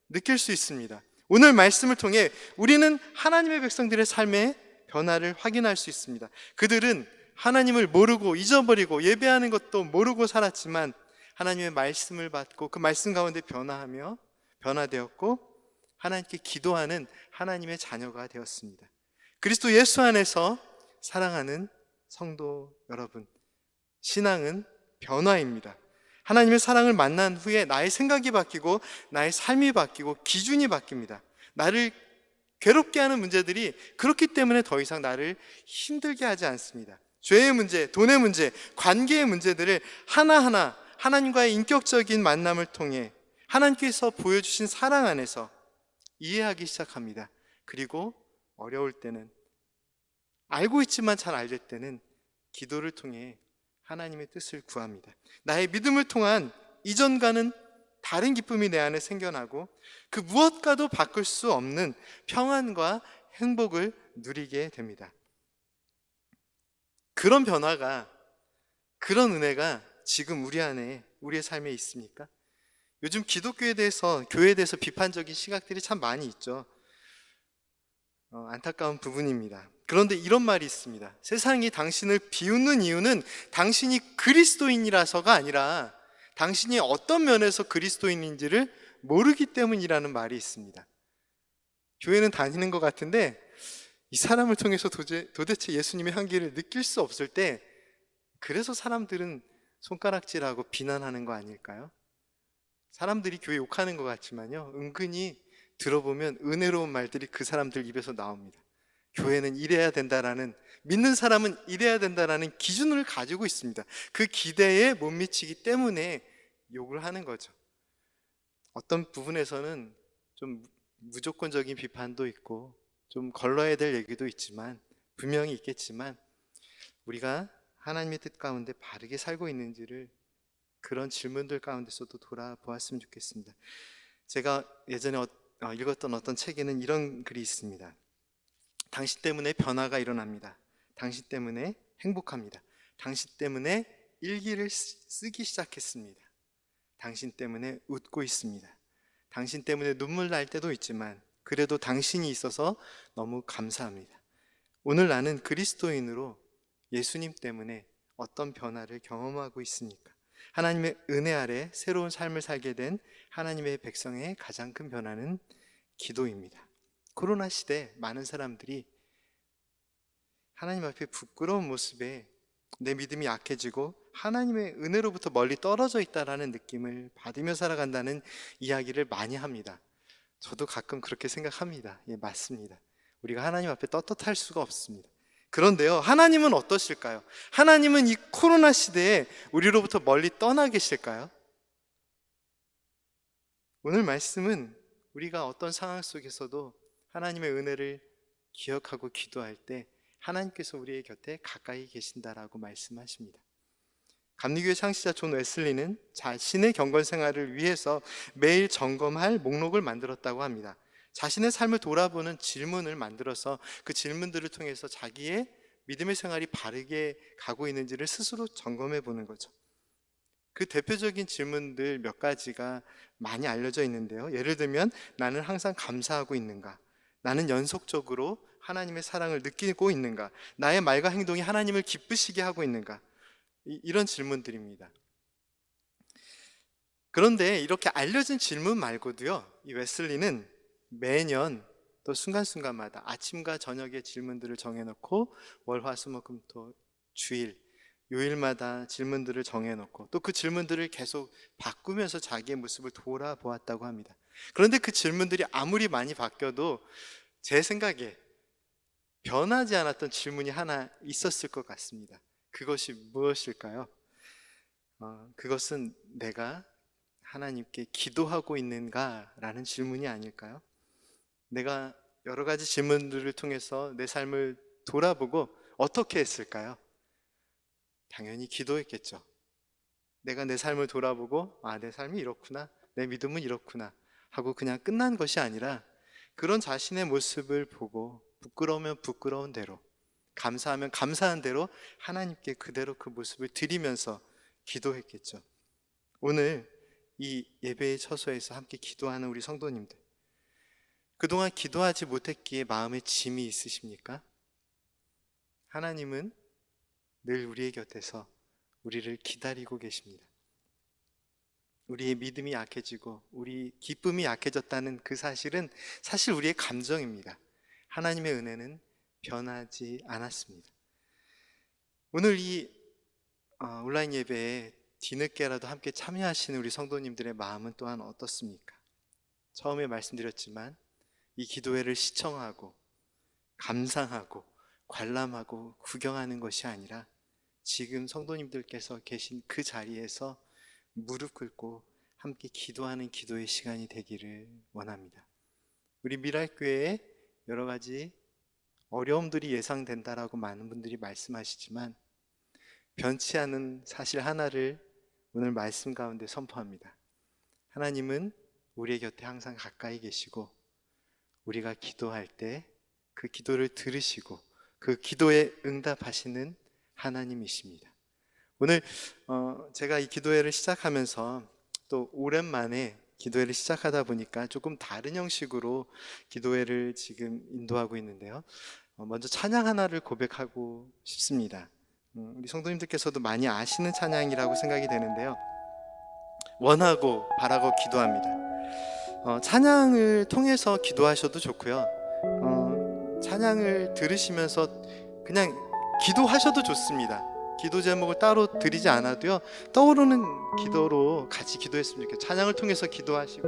Speaker 2: 느낄 수 있습니다. 오늘 말씀을 통해 우리는 하나님의 백성들의 삶의 변화를 확인할 수 있습니다. 그들은 하나님을 모르고 잊어버리고 예배하는 것도 모르고 살았지만 하나님의 말씀을 받고 그 말씀 가운데 변화되었고 하나님께 기도하는 하나님의 자녀가 되었습니다. 그리스도 예수 안에서 사랑하는 성도 여러분, 신앙은 변화입니다. 하나님의 사랑을 만난 후에 나의 생각이 바뀌고 나의 삶이 바뀌고 기준이 바뀝니다. 나를 괴롭게 하는 문제들이 그렇기 때문에 더 이상 나를 힘들게 하지 않습니다. 죄의 문제, 돈의 문제, 관계의 문제들을 하나하나 하나님과의 인격적인 만남을 통해 하나님께서 보여주신 사랑 안에서 이해하기 시작합니다. 그리고 어려울 때는, 알고 있지만 잘 알릴 때는 기도를 통해 하나님의 뜻을 구합니다. 나의 믿음을 통한 이전과는 다른 기쁨이 내 안에 생겨나고 그 무엇과도 바꿀 수 없는 평안과 행복을 누리게 됩니다. 그런 변화가, 그런 은혜가 지금 우리 안에, 우리의 삶에 있습니까? 요즘 기독교에 대해서, 교회에 대해서 비판적인 시각들이 참 많이 있죠. 안타까운 부분입니다. 그런데 이런 말이 있습니다. 세상이 당신을 비웃는 이유는 당신이 그리스도인이라서가 아니라 당신이 어떤 면에서 그리스도인인지를 모르기 때문이라는 말이 있습니다. 교회는 다니는 것 같은데 이 사람을 통해서 도대체 예수님의 향기를 느낄 수 없을 때, 그래서 사람들은 손가락질하고 비난하는 거 아닐까요? 사람들이 교회 욕하는 것 같지만요, 은근히 들어보면 은혜로운 말들이 그 사람들 입에서 나옵니다. 교회는 이래야 된다라는, 믿는 사람은 이래야 된다라는 기준을 가지고 있습니다. 그 기대에 못 미치기 때문에 욕을 하는 거죠. 어떤 부분에서는 좀 무조건적인 비판도 있고 좀 걸러야 될 얘기도 있지만, 분명히 있겠지만 우리가 하나님의 뜻 가운데 바르게 살고 있는지를 그런 질문들 가운데서도 돌아보았으면 좋겠습니다. 제가 예전에 읽었던 어떤 책에는 이런 글이 있습니다. 당신 때문에 변화가 일어납니다. 당신 때문에 행복합니다. 당신 때문에 일기를 쓰기 시작했습니다. 당신 때문에 웃고 있습니다. 당신 때문에 눈물 날 때도 있지만 그래도 당신이 있어서 너무 감사합니다. 오늘 나는 그리스도인으로 예수님 때문에 어떤 변화를 경험하고 있습니까? 하나님의 은혜 아래 새로운 삶을 살게 된 하나님의 백성의 가장 큰 변화는 기도입니다. 코로나 시대 많은 사람들이 하나님 앞에 부끄러운 모습에 내 믿음이 약해지고 하나님의 은혜로부터 멀리 떨어져 있다라는 느낌을 받으며 살아간다는 이야기를 많이 합니다. 저도 가끔 그렇게 생각합니다. 예, 맞습니다. 우리가 하나님 앞에 떳떳할 수가 없습니다. 그런데요, 하나님은 어떠실까요? 하나님은 이 코로나 시대에 우리로부터 멀리 떠나 계실까요? 오늘 말씀은 우리가 어떤 상황 속에서도 하나님의 은혜를 기억하고 기도할 때 하나님께서 우리의 곁에 가까이 계신다라고 말씀하십니다. 감리교회 창시자 존 웨슬리는 자신의 경건 생활을 위해서 매일 점검할 목록을 만들었다고 합니다. 자신의 삶을 돌아보는 질문을 만들어서 그 질문들을 통해서 자기의 믿음의 생활이 바르게 가고 있는지를 스스로 점검해 보는 거죠. 그 대표적인 질문들 몇 가지가 많이 알려져 있는데요. 예를 들면, 나는 항상 감사하고 있는가? 나는 연속적으로 하나님의 사랑을 느끼고 있는가? 나의 말과 행동이 하나님을 기쁘시게 하고 있는가? 이런 질문들입니다. 그런데 이렇게 알려진 질문 말고도요, 이 웨슬리는 매년 또 순간순간마다 아침과 저녁의 질문들을 정해놓고 월, 화, 수, 목, 금, 토, 주일, 요일마다 질문들을 정해놓고 또 그 질문들을 계속 바꾸면서 자기의 모습을 돌아보았다고 합니다. 그런데 그 질문들이 아무리 많이 바뀌어도 제 생각에 변하지 않았던 질문이 하나 있었을 것 같습니다. 그것이 무엇일까요? 그것은 내가 하나님께 기도하고 있는가라는 질문이 아닐까요? 내가 여러 가지 질문들을 통해서 내 삶을 돌아보고 어떻게 했을까요? 당연히 기도했겠죠. 내가 내 삶을 돌아보고 내 삶이 이렇구나, 내 믿음은 이렇구나 하고 그냥 끝난 것이 아니라 그런 자신의 모습을 보고 부끄러우면 부끄러운 대로, 감사하면 감사한 대로 하나님께 그대로 그 모습을 드리면서 기도했겠죠. 오늘 이 예배의 처소에서 함께 기도하는 우리 성도님들, 그동안 기도하지 못했기에 마음에 짐이 있으십니까? 하나님은 늘 우리의 곁에서 우리를 기다리고 계십니다. 우리의 믿음이 약해지고 우리 기쁨이 약해졌다는 그 사실은 사실 우리의 감정입니다. 하나님의 은혜는 변하지 않았습니다. 오늘 이 온라인 예배에 뒤늦게라도 함께 참여하시는 우리 성도님들의 마음은 또한 어떻습니까? 처음에 말씀드렸지만 이 기도회를 시청하고 감상하고 관람하고 구경하는 것이 아니라 지금 성도님들께서 계신 그 자리에서 무릎 꿇고 함께 기도하는 기도의 시간이 되기를 원합니다. 우리 미랄교회에 여러 가지 어려움들이 예상된다라고 많은 분들이 말씀하시지만 변치 않은 사실 하나를 오늘 말씀 가운데 선포합니다. 하나님은 우리의 곁에 항상 가까이 계시고 우리가 기도할 때 그 기도를 들으시고 그 기도에 응답하시는 하나님이십니다. 오늘 제가 이 기도회를 시작하면서 또 오랜만에 기도회를 시작하다 보니까 조금 다른 형식으로 기도회를 지금 인도하고 있는데요. 먼저 찬양 하나를 고백하고 싶습니다. 우리 성도님들께서도 많이 아시는 찬양이라고 생각이 되는데요. 원하고 바라고 기도합니다. 찬양을 통해서 기도하셔도 좋고요. 찬양을 들으시면서 그냥 기도하셔도 좋습니다. 기도 제목을 따로 드리지 않아도요, 떠오르는 기도로 같이 기도했으면 좋겠어요. 찬양을 통해서 기도하시고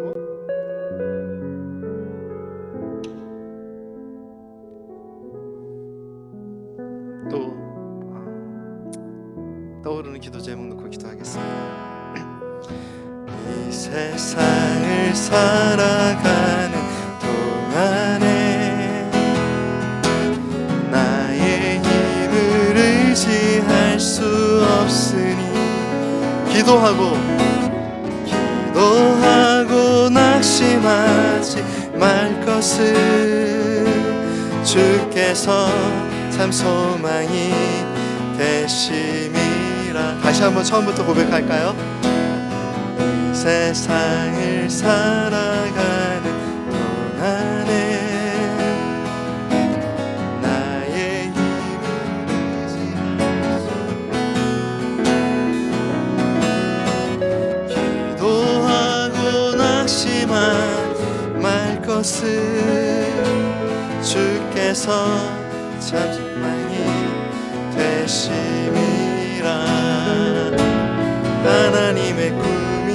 Speaker 2: 또 떠오르는 기도 제목 놓고 기도하겠습니다. 이 세상을 살아가는 동안에 나의 힘을 의지할 수 없으니 기도하고 낙심하지 말 것을 주께서 참 소망이 되심이라. 다시 한번 처음부터 고백할까요? 이 세상을 살아가는 동안에 나의 힘을 의지하는 것은 주께서 참 소망이 되심이라. 하나님의 꿈이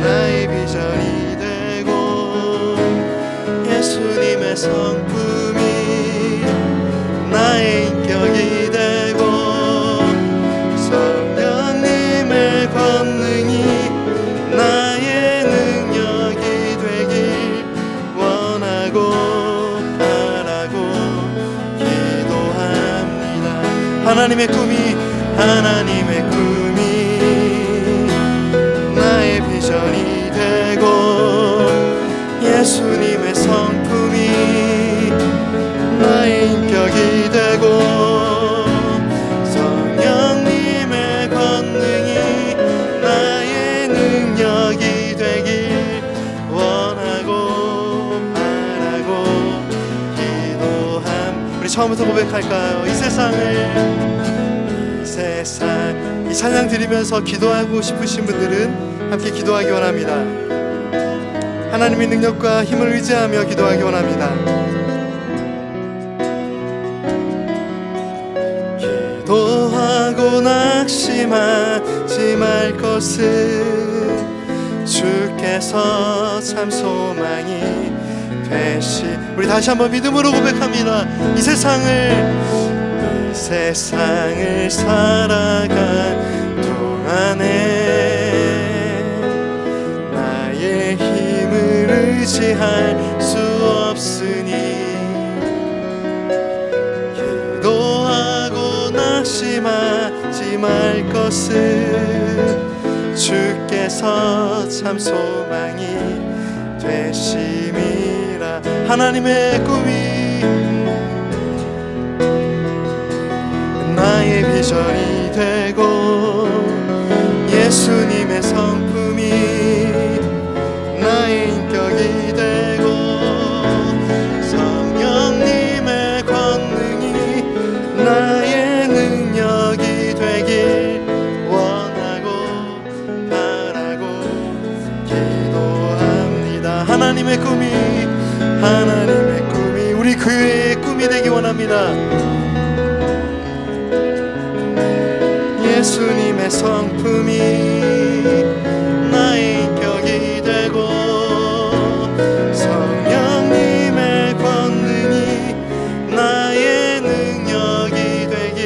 Speaker 2: 나의 비전이 되고 예수님의 성품이 나의 인격이 되고 성령님의 권능이 나의 능력이 되길 원하고 바라고 기도합니다. 하나님의 꿈이 나의 비전이 되고 예수님의 성품이 나의 인격이 되고 성령님의 권능이 나의 능력이 되길 원하고 바라고 기도함. 우리 처음부터 고백할까요? 이 세상 이 찬양 드리면서 기도하고 싶으신 분들은 함께 기도하기 원합니다. 하나님의 능력과 힘을 의지하며 기도하기 원합니다. 기도하고 낙심하지 말 것은 주께서 참 소망이 되시. 우리 다시 한번 믿음으로 고백합니다. 이 세상을 살아간 동안에 나의 힘을 의지할 수 없으니 기도하고 낙심하지 말 것은 주께서 참 소망이 되심이라. 하나님의 꿈이 나의 비전이 되고 예수님의 성품이 나의 인격이 되고 성령님의 권능이 나의 능력이 되길 원하고 바라고 기도합니다. 하나님의 꿈이 우리 교회의 꿈이 되기 원합니다. 예수님의 성품이 나의 인격이 되고 성령님의 권능이 나의 능력이 되길.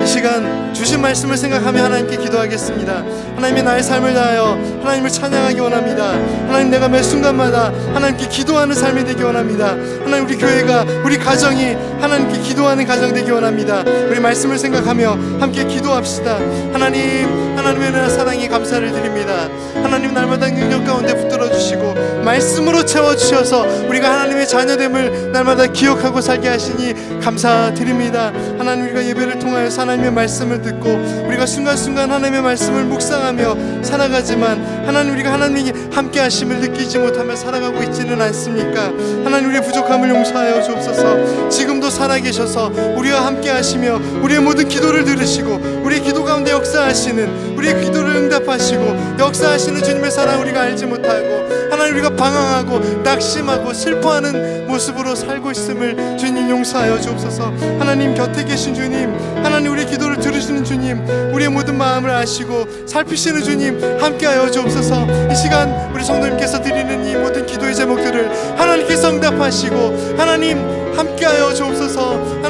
Speaker 2: 이 시간 주신 말씀을 생각하며 하나님께 기도하겠습니다. 하나님의 나의 삶을 다하여 하나님을 찬양하기 원합니다. 하나님, 내가 매 순간마다 하나님께 기도하는 삶이 되기 원합니다. 하나님, 우리 교회가, 우리 가정이 하나님께 기도하는 가정 되기 원합니다. 우리 말씀을 생각하며 함께 기도합시다. 하나님의 은혜와 사랑에 감사를 드립니다. 하나님, 날마다 능력 가운데 붙들어 주시고 말씀으로 채워주셔서 우리가 하나님의 자녀됨을 날마다 기억하고 살게 하시니 감사드립니다. 하나님, 우리가 예배를 통하여 하나님의 말씀을 듣고 우리가 순간순간 하나님의 말씀을 묵상하며 살아가지만 하나님, 우리가 하나님이 함께 하심을 느끼지 못하며 살아가고 있지는 않습니까? 하나님, 우리의 부족함을 용서하여 주옵소서. 지금도 살아계셔서 우리와 함께 하시며 우리의 모든 기도를 들으시고 우리의 기도 가운데 역사하시는, 우리의 기도를 응답하시고 역사하시는 주님의 사랑 우리가 알지 못하고 하나님, 우리가 방황하고 낙심하고 슬퍼하는 모습으로 살고 있음을 주님 용서하여 주옵소서. 하나님, 곁에 계신 주님, 하나님, 우리의 기도를 들으시는 주님, 우리의 모든 마음을 아시고 살피시는 주님 함께하여 주옵소서. 이 시간 우리 성도님께서 드리는 이 모든 기도의 제목들을 하나님께서 응답하시고 하나님 함께하여 주옵소서.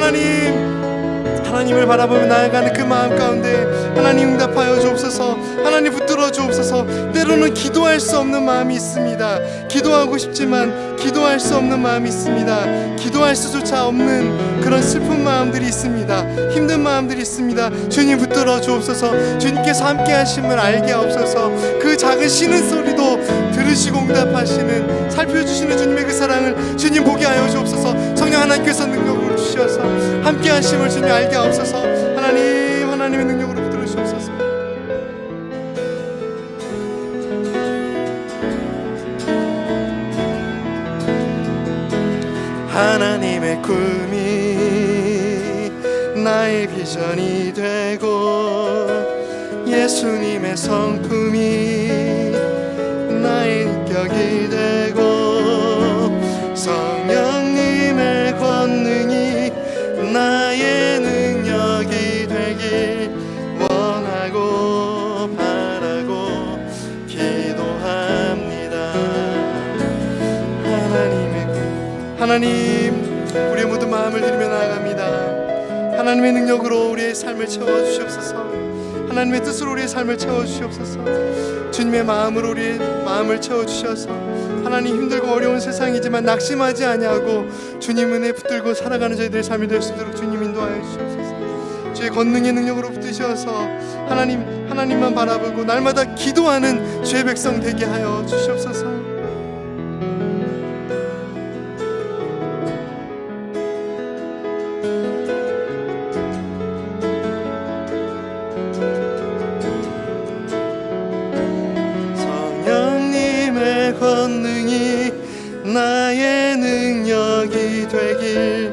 Speaker 2: 하나님을 바라보며 나아가는 그 마음 가운데 하나님 응답하여 주옵소서. 하나님 붙들어 주옵소서. 때로는 기도할 수 없는 마음이 있습니다. 기도하고 싶지만 기도할 수 없는 마음이 있습니다. 기도할 수조차 없는 그런 슬픈 마음들이 있습니다. 힘든 마음들이 있습니다. 주님 붙들어 주옵소서. 주님께서 함께 하심을 알게 하옵소서. 그 작은 쉬는 소리도 들으시고 응답하시는, 살펴주시는 주님의 그 사랑을 주님 보게 하여 주옵소서. 성령 하나님께서 능력으로 주셔서 함께 하심을 주님 알게 하옵소서. 하나님의 능력으로 붙들어 주옵소서. 하나님의 꿈이 나의 비전이 되고 예수님의 성품이 나의 인격 능력이 되고 성령님의 권능이 나의 능력이 되길 원하고 바라고 기도합니다. 하나님, 우리의 모든 마음을 드리며 나아갑니다. 하나님의 능력으로 우리의 삶을 채워주시옵소서. 하나님의 뜻으로 우리의 삶을 채워주시옵소서. 주님의 마음으로 우리의 마음을 채워주셔서 하나님, 힘들고 어려운 세상이지만 낙심하지 아니하고 주님 은혜 붙들고 살아가는 저희들의 삶이 될 수 있도록 주님 인도하여 주시옵소서. 주의 권능의 능력으로 붙드셔서 하나님만 바라보고 날마다 기도하는 주의 백성 되게 하여 주시옵소서. 권능이 나의 능력이 되길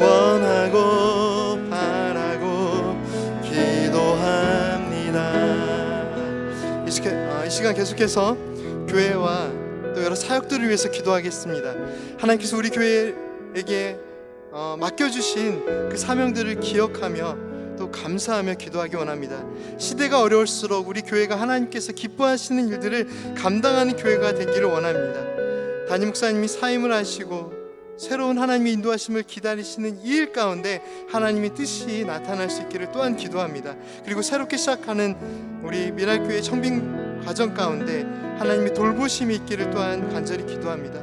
Speaker 2: 원하고 바라고 기도합니다. 이 시간 계속해서 교회와 또 여러 사역들을 위해서 기도하겠습니다. 하나님께서 우리 교회에게 맡겨주신 그 사명들을 기억하며 또 감사하며 기도하기 원합니다. 시대가 어려울수록 우리 교회가 하나님께서 기뻐하시는 일들을 감당하는 교회가 되기를 원합니다. 담임 목사님이 사임을 하시고 새로운 하나님의 인도하심을 기다리시는 이 일 가운데 하나님의 뜻이 나타날 수 있기를 또한 기도합니다. 그리고 새롭게 시작하는 우리 미랄교회 청빙 과정 가운데 하나님의 돌보심이 있기를 또한 간절히 기도합니다.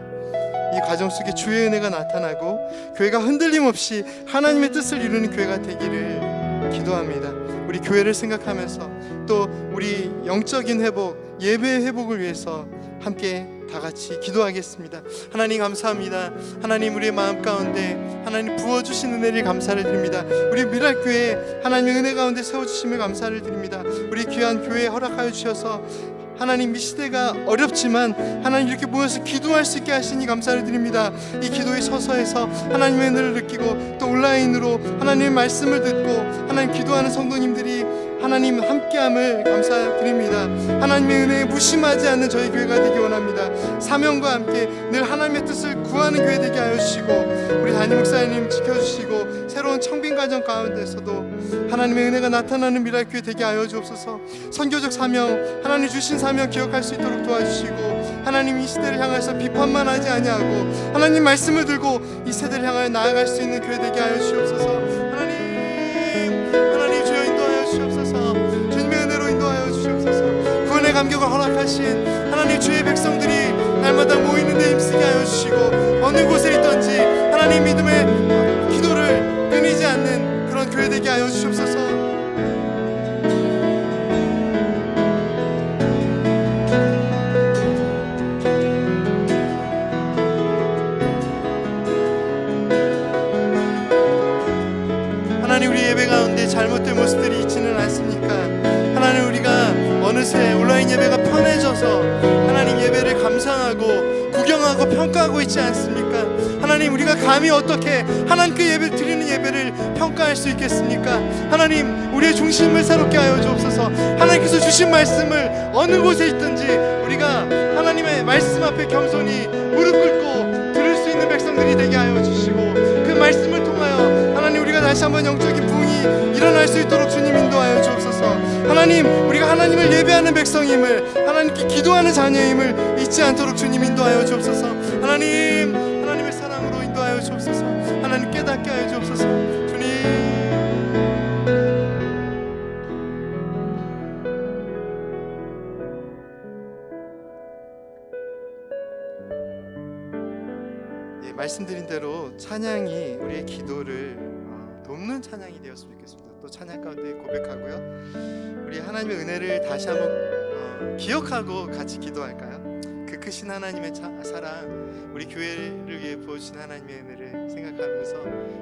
Speaker 2: 이 과정 속에 주의 은혜가 나타나고 교회가 흔들림 없이 하나님의 뜻을 이루는 교회가 되기를 기도합니다. 우리 교회를 생각하면서 또 우리 영적인 회복, 예배의 회복을 위해서 함께 다 같이 기도하겠습니다. 하나님 감사합니다. 하나님, 우리의 마음 가운데 하나님 부어주신 은혜를 감사를 드립니다. 우리 미랄교회 하나님의 은혜 가운데 세워주심을 감사를 드립니다. 우리 귀한 교회에 허락하여 주셔서 하나님, 이 시대가 어렵지만 하나님 이렇게 모여서 기도할 수 있게 하시니 감사를 드립니다. 이 기도에 서서해서 하나님의 은혜를 느끼고 또 온라인으로 하나님의 말씀을 듣고 하나님 기도하는 성도님들이 하나님 함께함을 감사드립니다. 하나님의 은혜에 무심하지 않는 저희 교회가 되기 원합니다. 사명과 함께 늘 하나님의 뜻을 구하는 교회 되게 하여 주시고 우리 담임 목사님 지켜주시고 새로운 청빙 과정 가운데서도 하나님의 은혜가 나타나는 미랄교회 되게 하여 주옵소서. 선교적 사명, 하나님 주신 사명 기억할 수 있도록 도와주시고 하나님, 이 시대를 향해서 비판만 하지 아니하고 하나님 말씀을 들고 이 세대를 향하여 나아갈 수 있는 교회 되게 하여 주옵소서. 하나님 주여 인도하여 주시옵소서. 주님의 은혜로 인도하여 주시옵소서. 구원의 감격을 허락하신 하나님, 주의 백성들이 날마다 모이는 데 힘쓰게 하여 주시고 어느 곳에 있든지 하나님 믿음의 기도를 끊이지 않는 그런 교회 되게 하여 주시옵소서. 하나님, 우리 예배 가운데 잘못된 모습들이 있지는 않습니까? 하나님, 우리가 어느새 온라인 예배가 편해져서 하나님 예배를 감상하고 구경하고 평가하고 있지 않습니까? 하나님, 우리가 감히 어떻게 하나님께 예배를 드리는 예배를 평가할 수 있겠습니까? 하나님, 우리의 중심을 새롭게 하여 주옵소서. 하나님께서 주신 말씀을 어느 곳에 있든지 우리가 하나님의 말씀 앞에 겸손히 무릎 꿇고 들을 수 있는 백성들이 되게 하여 주시고 그 말씀을 통하여 하나님, 우리가 다시 한번 영적인 부흥이 일어날 수 있도록 주님 인도하여 주옵소서. 하나님, 우리가 하나님을 예배하는 백성임을, 하나님께 기도하는 자녀임을 잊지 않도록 주님 인도하여 주옵소서. 하나님, 하나님의 사랑으로 인도하여 주옵소서. 하나님, 깨닫게 하여 주옵소서. 주님, 말씀드린 대로 찬양이 우리의 기도를 돕는 찬양이 되었으면 좋겠습니다. 또 찬양 가운데 고백하고요, 우리 하나님의 은혜를 다시 한번 기억하고 같이 기도할까요? 그 크신 하나님의 사랑, 우리 교회를 위해 부어주신 하나님의 은혜를 생각하면서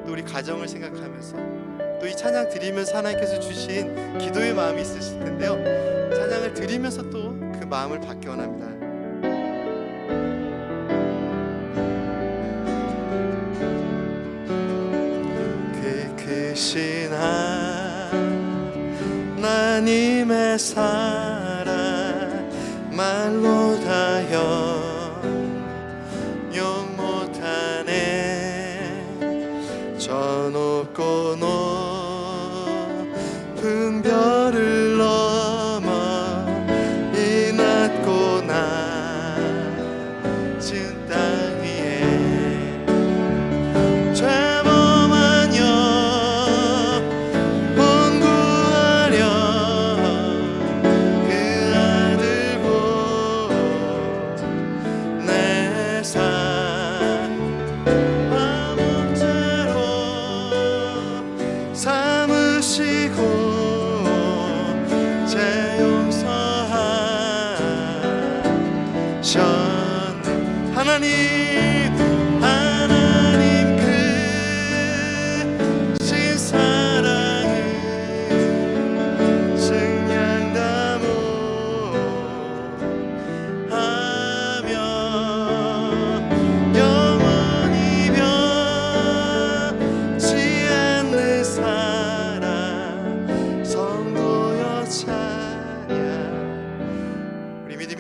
Speaker 2: 또 우리 가정을 생각하면서 또 이 찬양 드리면서 하나님께서 주신 기도의 마음이 있으실 텐데요, 찬양을 드리면서 또 그 마음을 받기 원합니다. 크신 하나님의 사랑 말로 다여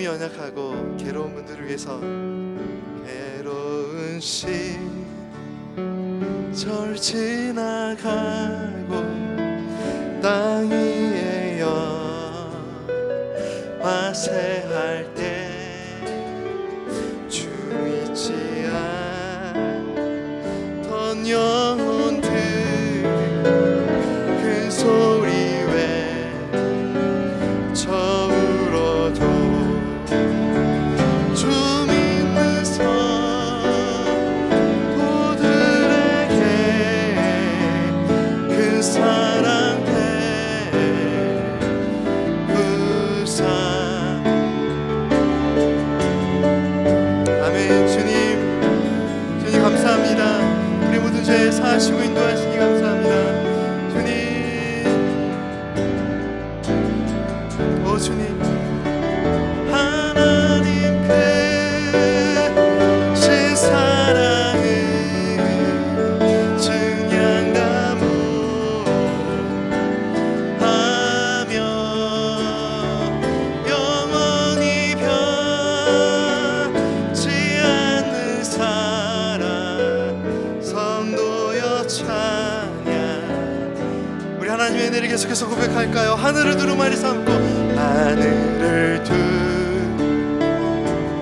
Speaker 2: 믿음이 연약하고 괴로운 분들을 위해서 괴로운 시절 지나가고 땅 위에 화세할 때 주 잊지 않던 영혼들 큰 소리 외쳐울어도 주 믿는 성도들에게 큰 사랑 베푸사. 아멘. 주님 감사합니다. 우리 모든 죄 사하시고 인도하시니 감사합니다. 주님, 오 주님, 하나님 크신 사랑을 증량감하며 영원히 변치 않는 사랑 성도여 찬양. 우리 하나님의 은혜를 계속해서 고백할까요? 하늘을 두루마리 삼고 하늘을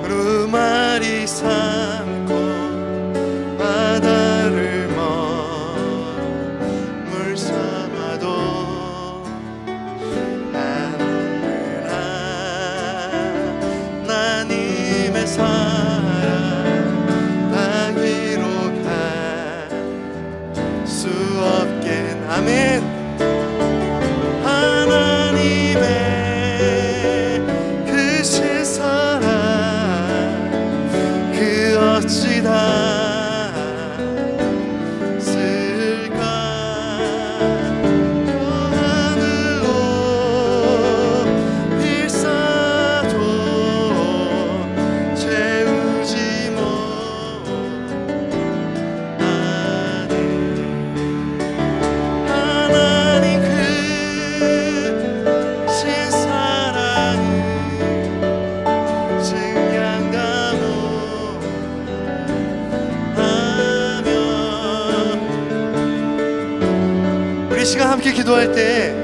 Speaker 2: 두루마리 삼고 바다를 머물 삼아도 나는 하나님의 사랑 나기로 갈 수 없겠. 아멘. 하나님의 크신 사랑 그 어찌 닿을까. 저 하늘로 필사도 채우지 못하네. 하나님 크신 사랑을 증량감하며. 우리 시간 함께 기도할 때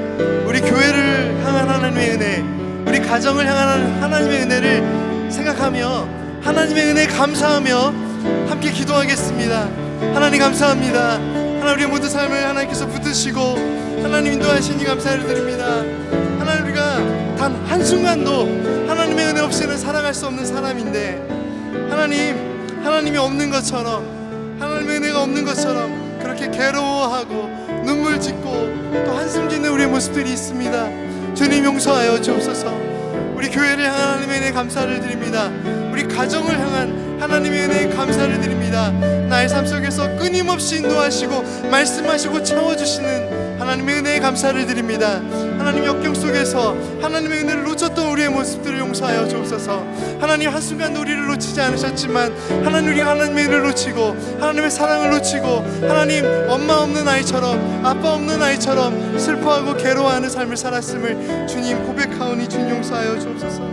Speaker 2: 우리 교회를 향한 하나님의 은혜, 우리 가정을 향한 하나님의 은혜를 생각하며 하나님의 은혜에 감사하며 함께 기도하겠습니다. 하나님 감사합니다. 하나님 우리의 모든 삶을 하나님께서 붙드시고 하나님 인도하시니 감사를 드립니다. 하나님 우리가 단 한순간도 하나님의 은혜 없이는 살아갈 수 없는 사람인데 하나님이 없는 것처럼, 하나님의 은혜가 없는 것처럼 그렇게 괴로워하고 눈물 짓고 또 한숨 짓는 우리의 모습들이 있습니다. 주님 용서하여 주옵소서. 우리 교회를 향한 하나님의 은혜에 감사를 드립니다. 우리 가정을 향한 하나님의 은혜에 감사를 드립니다. 나의 삶 속에서 끊임없이 인도하시고 말씀하시고 채워주시는 하나님의 은혜에 감사를 드립니다. 하나님 역경 속에서 하나님의 은혜를 놓쳤던 우리의 모습들을 용서하여 주옵소서. 하나님 한순간도 우리를 놓치지 않으셨지만 하나님 우리가 하나님의 은혜를 놓치고 하나님의 사랑을 놓치고 하나님 엄마 없는 아이처럼 아빠 없는 아이처럼 슬퍼하고 괴로워하는 삶을 살았음을 주님 고백하오니 주님 용서하여 주옵소서.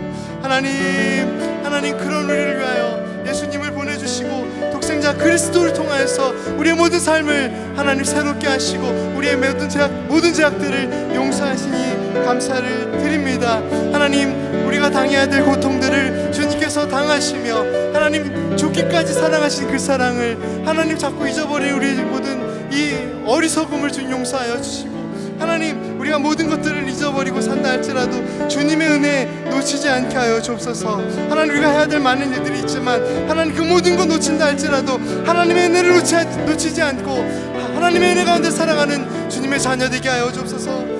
Speaker 2: 하나님 그런 우리를 위하여 예수님을 보내주시고 독생자 그리스도를 통하여서 우리의 모든 삶을 하나님 새롭게 하시고 우리의 모든 죄악들을 용서하시니 감사를 드립니다. 하나님 우리가 당해야 될 고통들을 주님께서 당하시며 하나님 죽기까지 사랑하신 그 사랑을 하나님 자꾸 잊어버린 우리 모든 이 어리석음을 주님 용서하여 주시고 하나님 우리가 모든 것들을 잊어버리고 산다 할지라도 주님의 은혜 놓치지 않게 하여 주옵소서. 하나님 우리가 해야 될 많은 일들이 있지만 하나님 그 모든 것 놓친다 할지라도 하나님의 은혜를 놓치지 않고 하나님의 은혜 가운데 살아가는 주님의 자녀 되게 하여 주옵소서.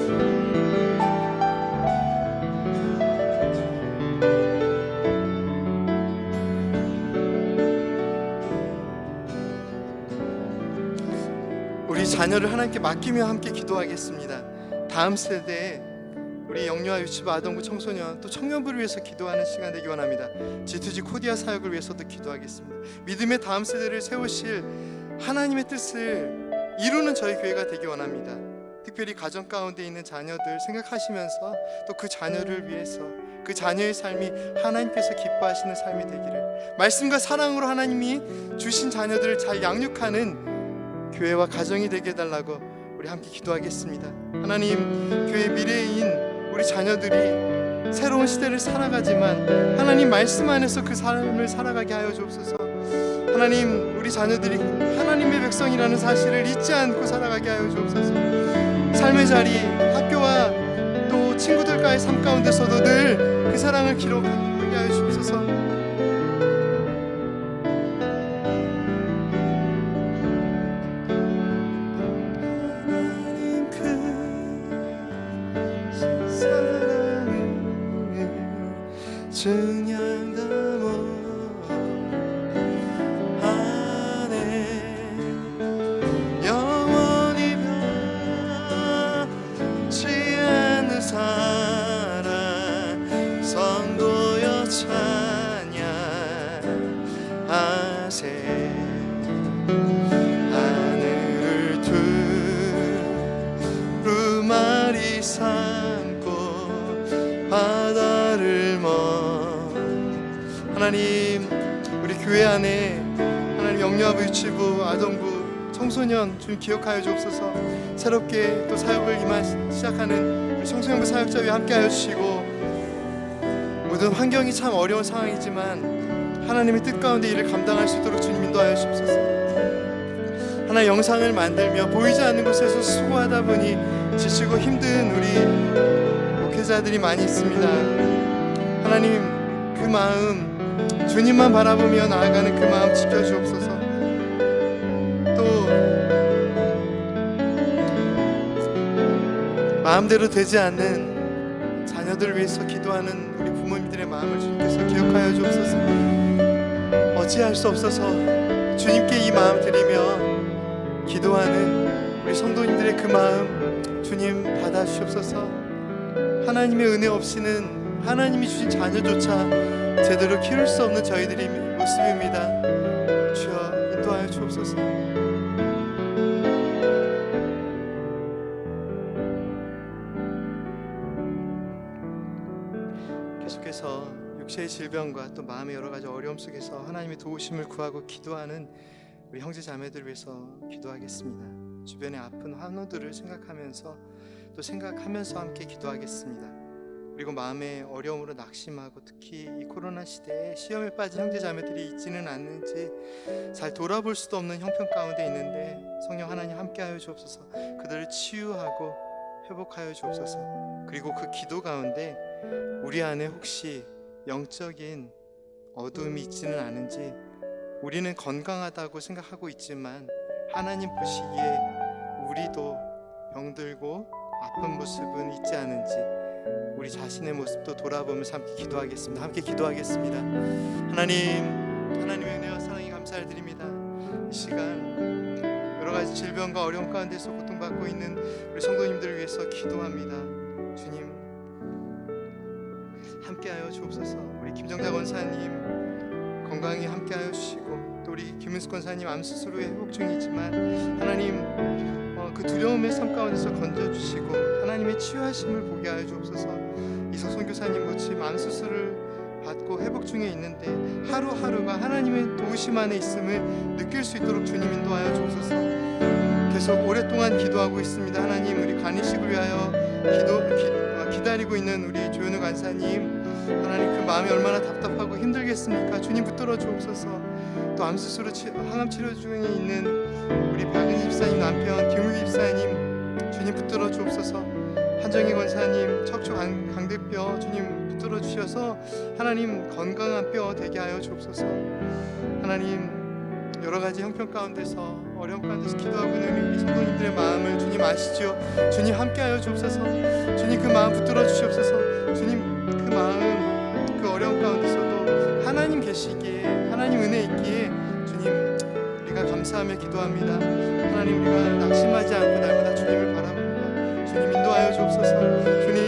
Speaker 2: 우리 자녀를 하나님께 맡기며 함께 기도하겠습니다. 다음 세대에 우리 영유아 유치부 아동부 청소년 또 청년부를 위해서 기도하는 시간 되기 원합니다. G2G 코디아 사역을 위해서도 기도하겠습니다. 믿음의 다음 세대를 세우실 하나님의 뜻을 이루는 저희 교회가 되기 원합니다. 특별히 가정 가운데 있는 자녀들 생각하시면서 또 그 자녀를 위해서 그 자녀의 삶이 하나님께서 기뻐하시는 삶이 되기를, 말씀과 사랑으로 하나님이 주신 자녀들을 잘 양육하는 교회와 가정이 되게 해달라고 우리 함께 기도하겠습니다. 하나님, 교회 미래인 우리 자녀들이 새로운 시대를 살아가지만 하나님 말씀 안에서 그 삶을 살아가게 하여 주옵소서. 하나님, 우리 자녀들이 하나님의 백성이라는 사실을 잊지 않고 살아가게 하여 주옵소서. 삶의 자리, 학교와 또 친구들과의 삶 가운데서도 늘 그 사랑을 기록하게 하여 주옵소서. 하나님 그 사랑을 증량 담아 영원히 변치 않는 사랑 성도여 찬양하세. 하늘을 두루마리 삼고 바다를 하나님, 우리 교회 안에 하나님 영유아부, 유치부, 아동부, 청소년 주님 기억하여 주옵소서. 새롭게 또 사역을 시작하는 우리 청소년부 사역자 위에 함께하여 주시고, 모든 환경이 참 어려운 상황이지만 하나님의 뜻 가운데 일을 감당할 수 있도록 주님 인도하여 주옵소서. 하나의 영상을 만들며 보이지 않는 곳에서 수고하다 보니 지치고 힘든 우리 목회자들이 많이 있습니다. 하나님, 그 마음, 주님만 바라보며 나아가는 그 마음 지켜주옵소서. 또 마음대로 되지 않는 자녀들을 위해서 기도하는 우리 부모님들의 마음을 주님께서 기억하여 주옵소서. 어찌할 수 없어서 주님께 이 마음 드리며 기도하는 우리 성도님들의 그 마음 주님 받아주시옵소서. 하나님의 은혜 없이는 하나님이 주신 자녀조차 제대로 키울 수 없는 저희들의 모습입니다. 주여 인도하여 주옵소서. 계속해서 육체의 질병과 또 마음의 여러 가지 어려움 속에서 하나님의 도우심을 구하고 기도하는 우리 형제 자매들을 위해서 기도하겠습니다. 주변의 아픈 환우들을 생각하면서 또 생각하면서 함께 기도하겠습니다. 그리고 마음의 어려움으로 낙심하고 특히 이 코로나 시대에 시험에 빠진 형제 자매들이 있지는 않는지 잘 돌아볼 수도 없는 형편 가운데 있는데 성령 하나님 함께하여 주옵소서. 그들을 치유하고 회복하여 주옵소서. 그리고 그 기도 가운데 우리 안에 혹시 영적인 어두움이 있지는 않은지, 우리는 건강하다고 생각하고 있지만 하나님 보시기에 우리도 병들고 아픈 모습은 있지 않은지 우리 자신의 모습도 돌아보면서 함께 기도하겠습니다. 함께 기도하겠습니다. 하나님의 은혜와 사랑에 감사를 드립니다. 이 시간 여러 가지 질병과 어려움 가운데서 고통받고 있는 우리 성도님들을 위해서 기도합니다. 주님 함께하여 주옵소서. 우리 김정자 권사님 건강히 함께하여 주시고, 또 우리 김은숙 권사님 암 수술후에 회복 중이지만 하나님 그 두려움의 삶 가운데서 건져주시고 하나님의 치유하심을 보게 하여 주옵소서. 이석선 교사님 모침 암 수술을 받고 회복 중에 있는데 하루하루가 하나님의 도우심 안에 있음을 느낄 수 있도록 주님 인도하여 주옵소서. 계속 오랫동안 기도하고 있습니다. 하나님, 우리 간이식을 위하여 기다리고 있는 우리 조현우 간사님, 하나님 그 마음이 얼마나 답답하고 힘들겠습니까? 주님 붙들어 주옵소서. 또 암수술로 항암 치료 중에 있는 우리 박은희 집사님 남편 김우기 집사님 주님 붙들어 주옵소서. 한정희 권사님 척추 강대뼈 주님 붙들어 주셔서 하나님 건강한 뼈 되게 하여 주옵소서. 하나님 여러 가지 형편 가운데서 어려움 가운데서 기도하고 있는 우리 성도님들의 마음을 주님 아시죠? 주님 함께하여 주옵소서. 주님 그 마음 붙들어 주시옵소서. 주님 그 마음 그 어려움 가운데서도 하나님 계시기에, 하나님 은혜 있기에 주님 우리가 감사하며 기도합니다. 하나님 우리가 낙심하지 않고 날마다 주님을 바라봅니다. 주님 인도하여 주옵소서. 주님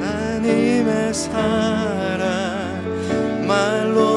Speaker 2: 하나님의 사랑 말로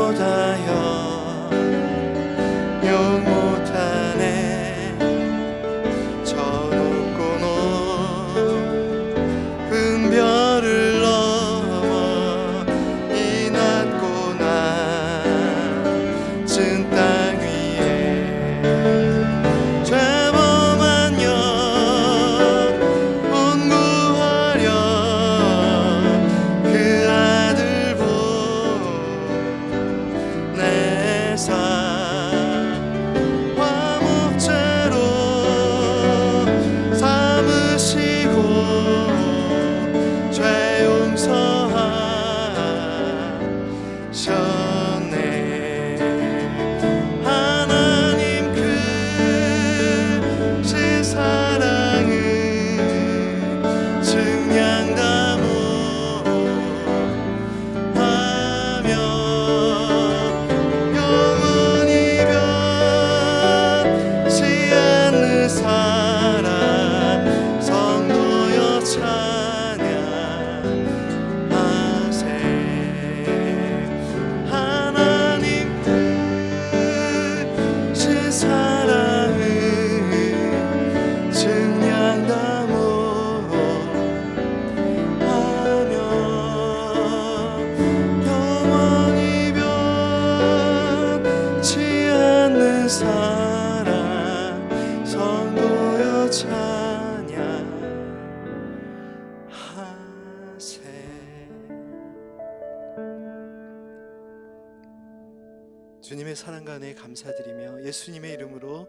Speaker 2: 주님의 사랑과 은혜에 감사드리며 예수님의 이름으로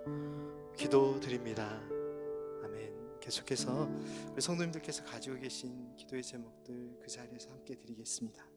Speaker 2: 기도드립니다. 아멘. 계속해서 우리 성도님들께서 가지고 계신 기도의 제목들 그 자리에서 함께 드리겠습니다.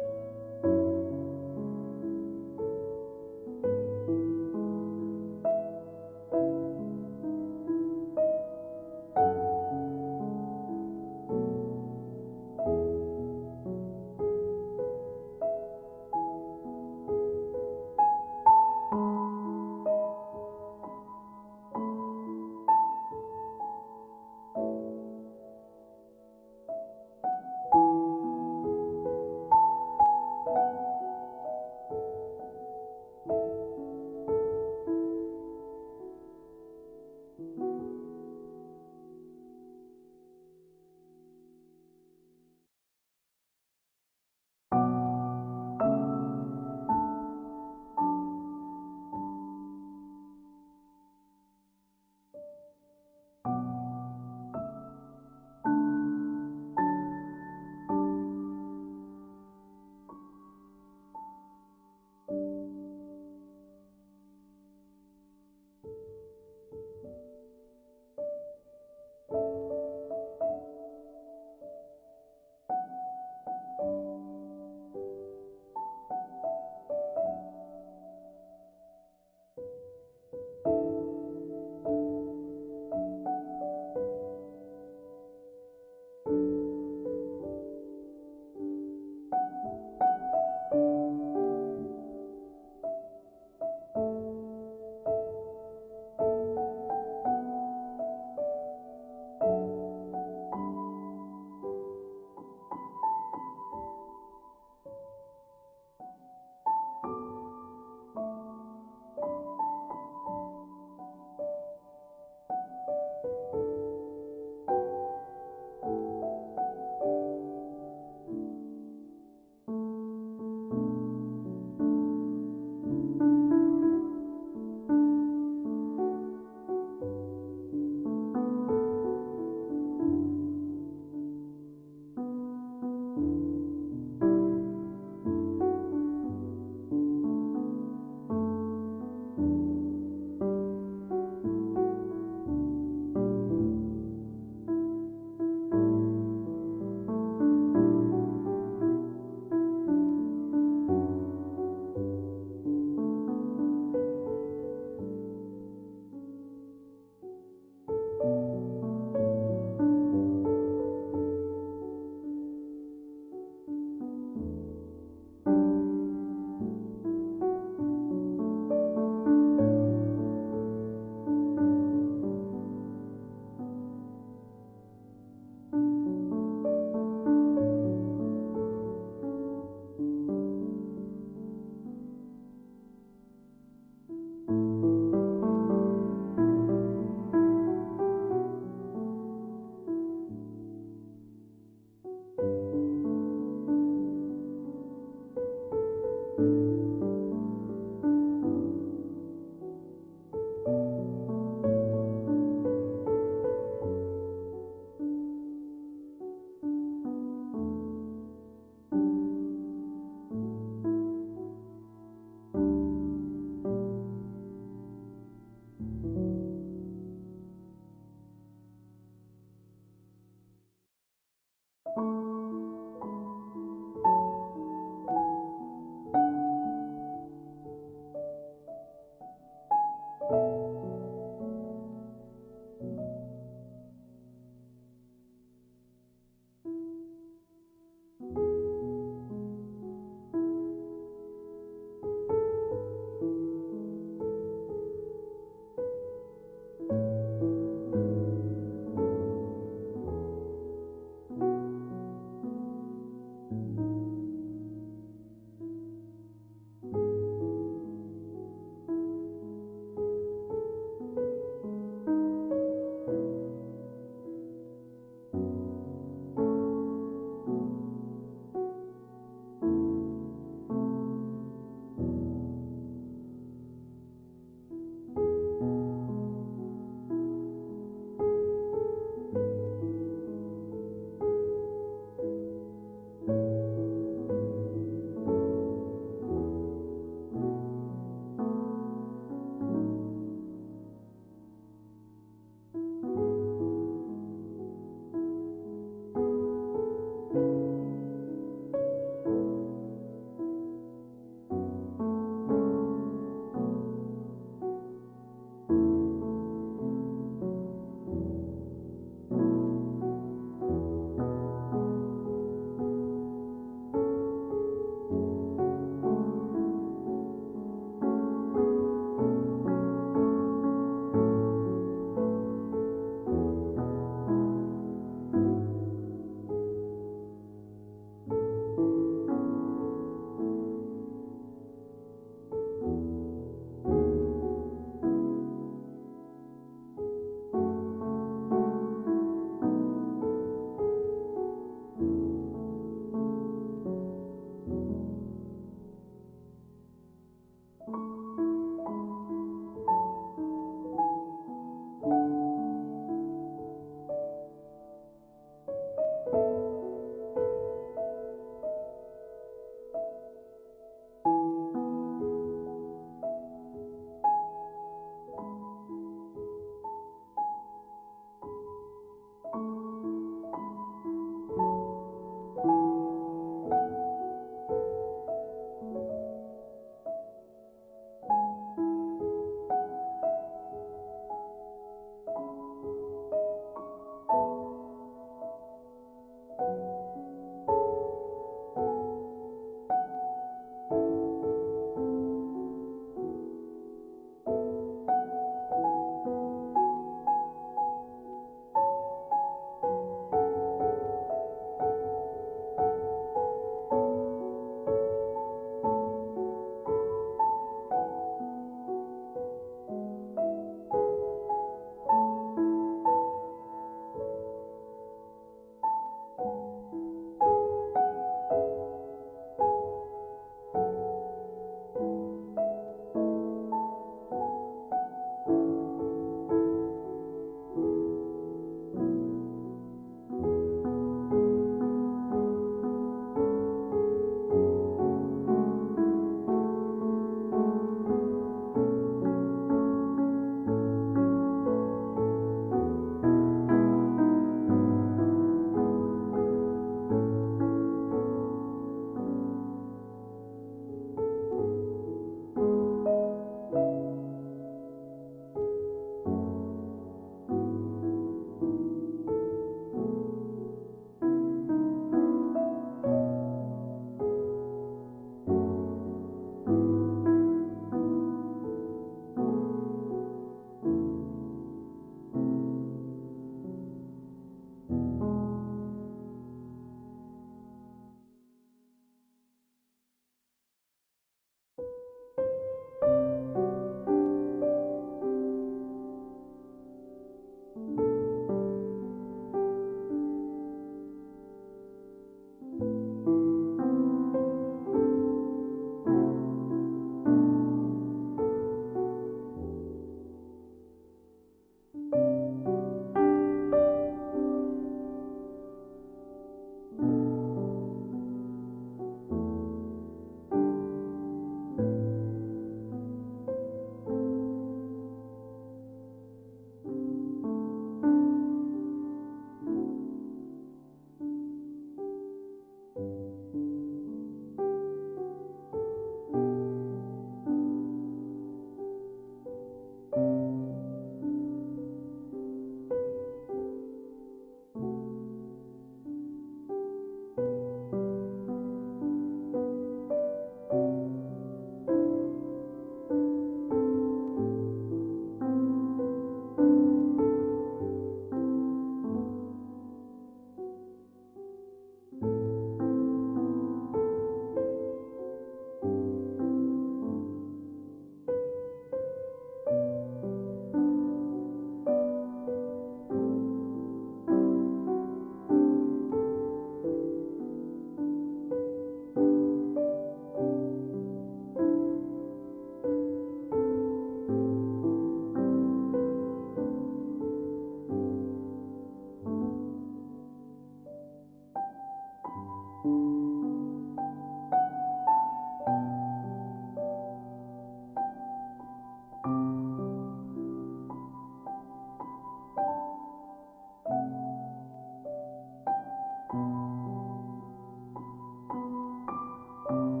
Speaker 1: 감사합니다.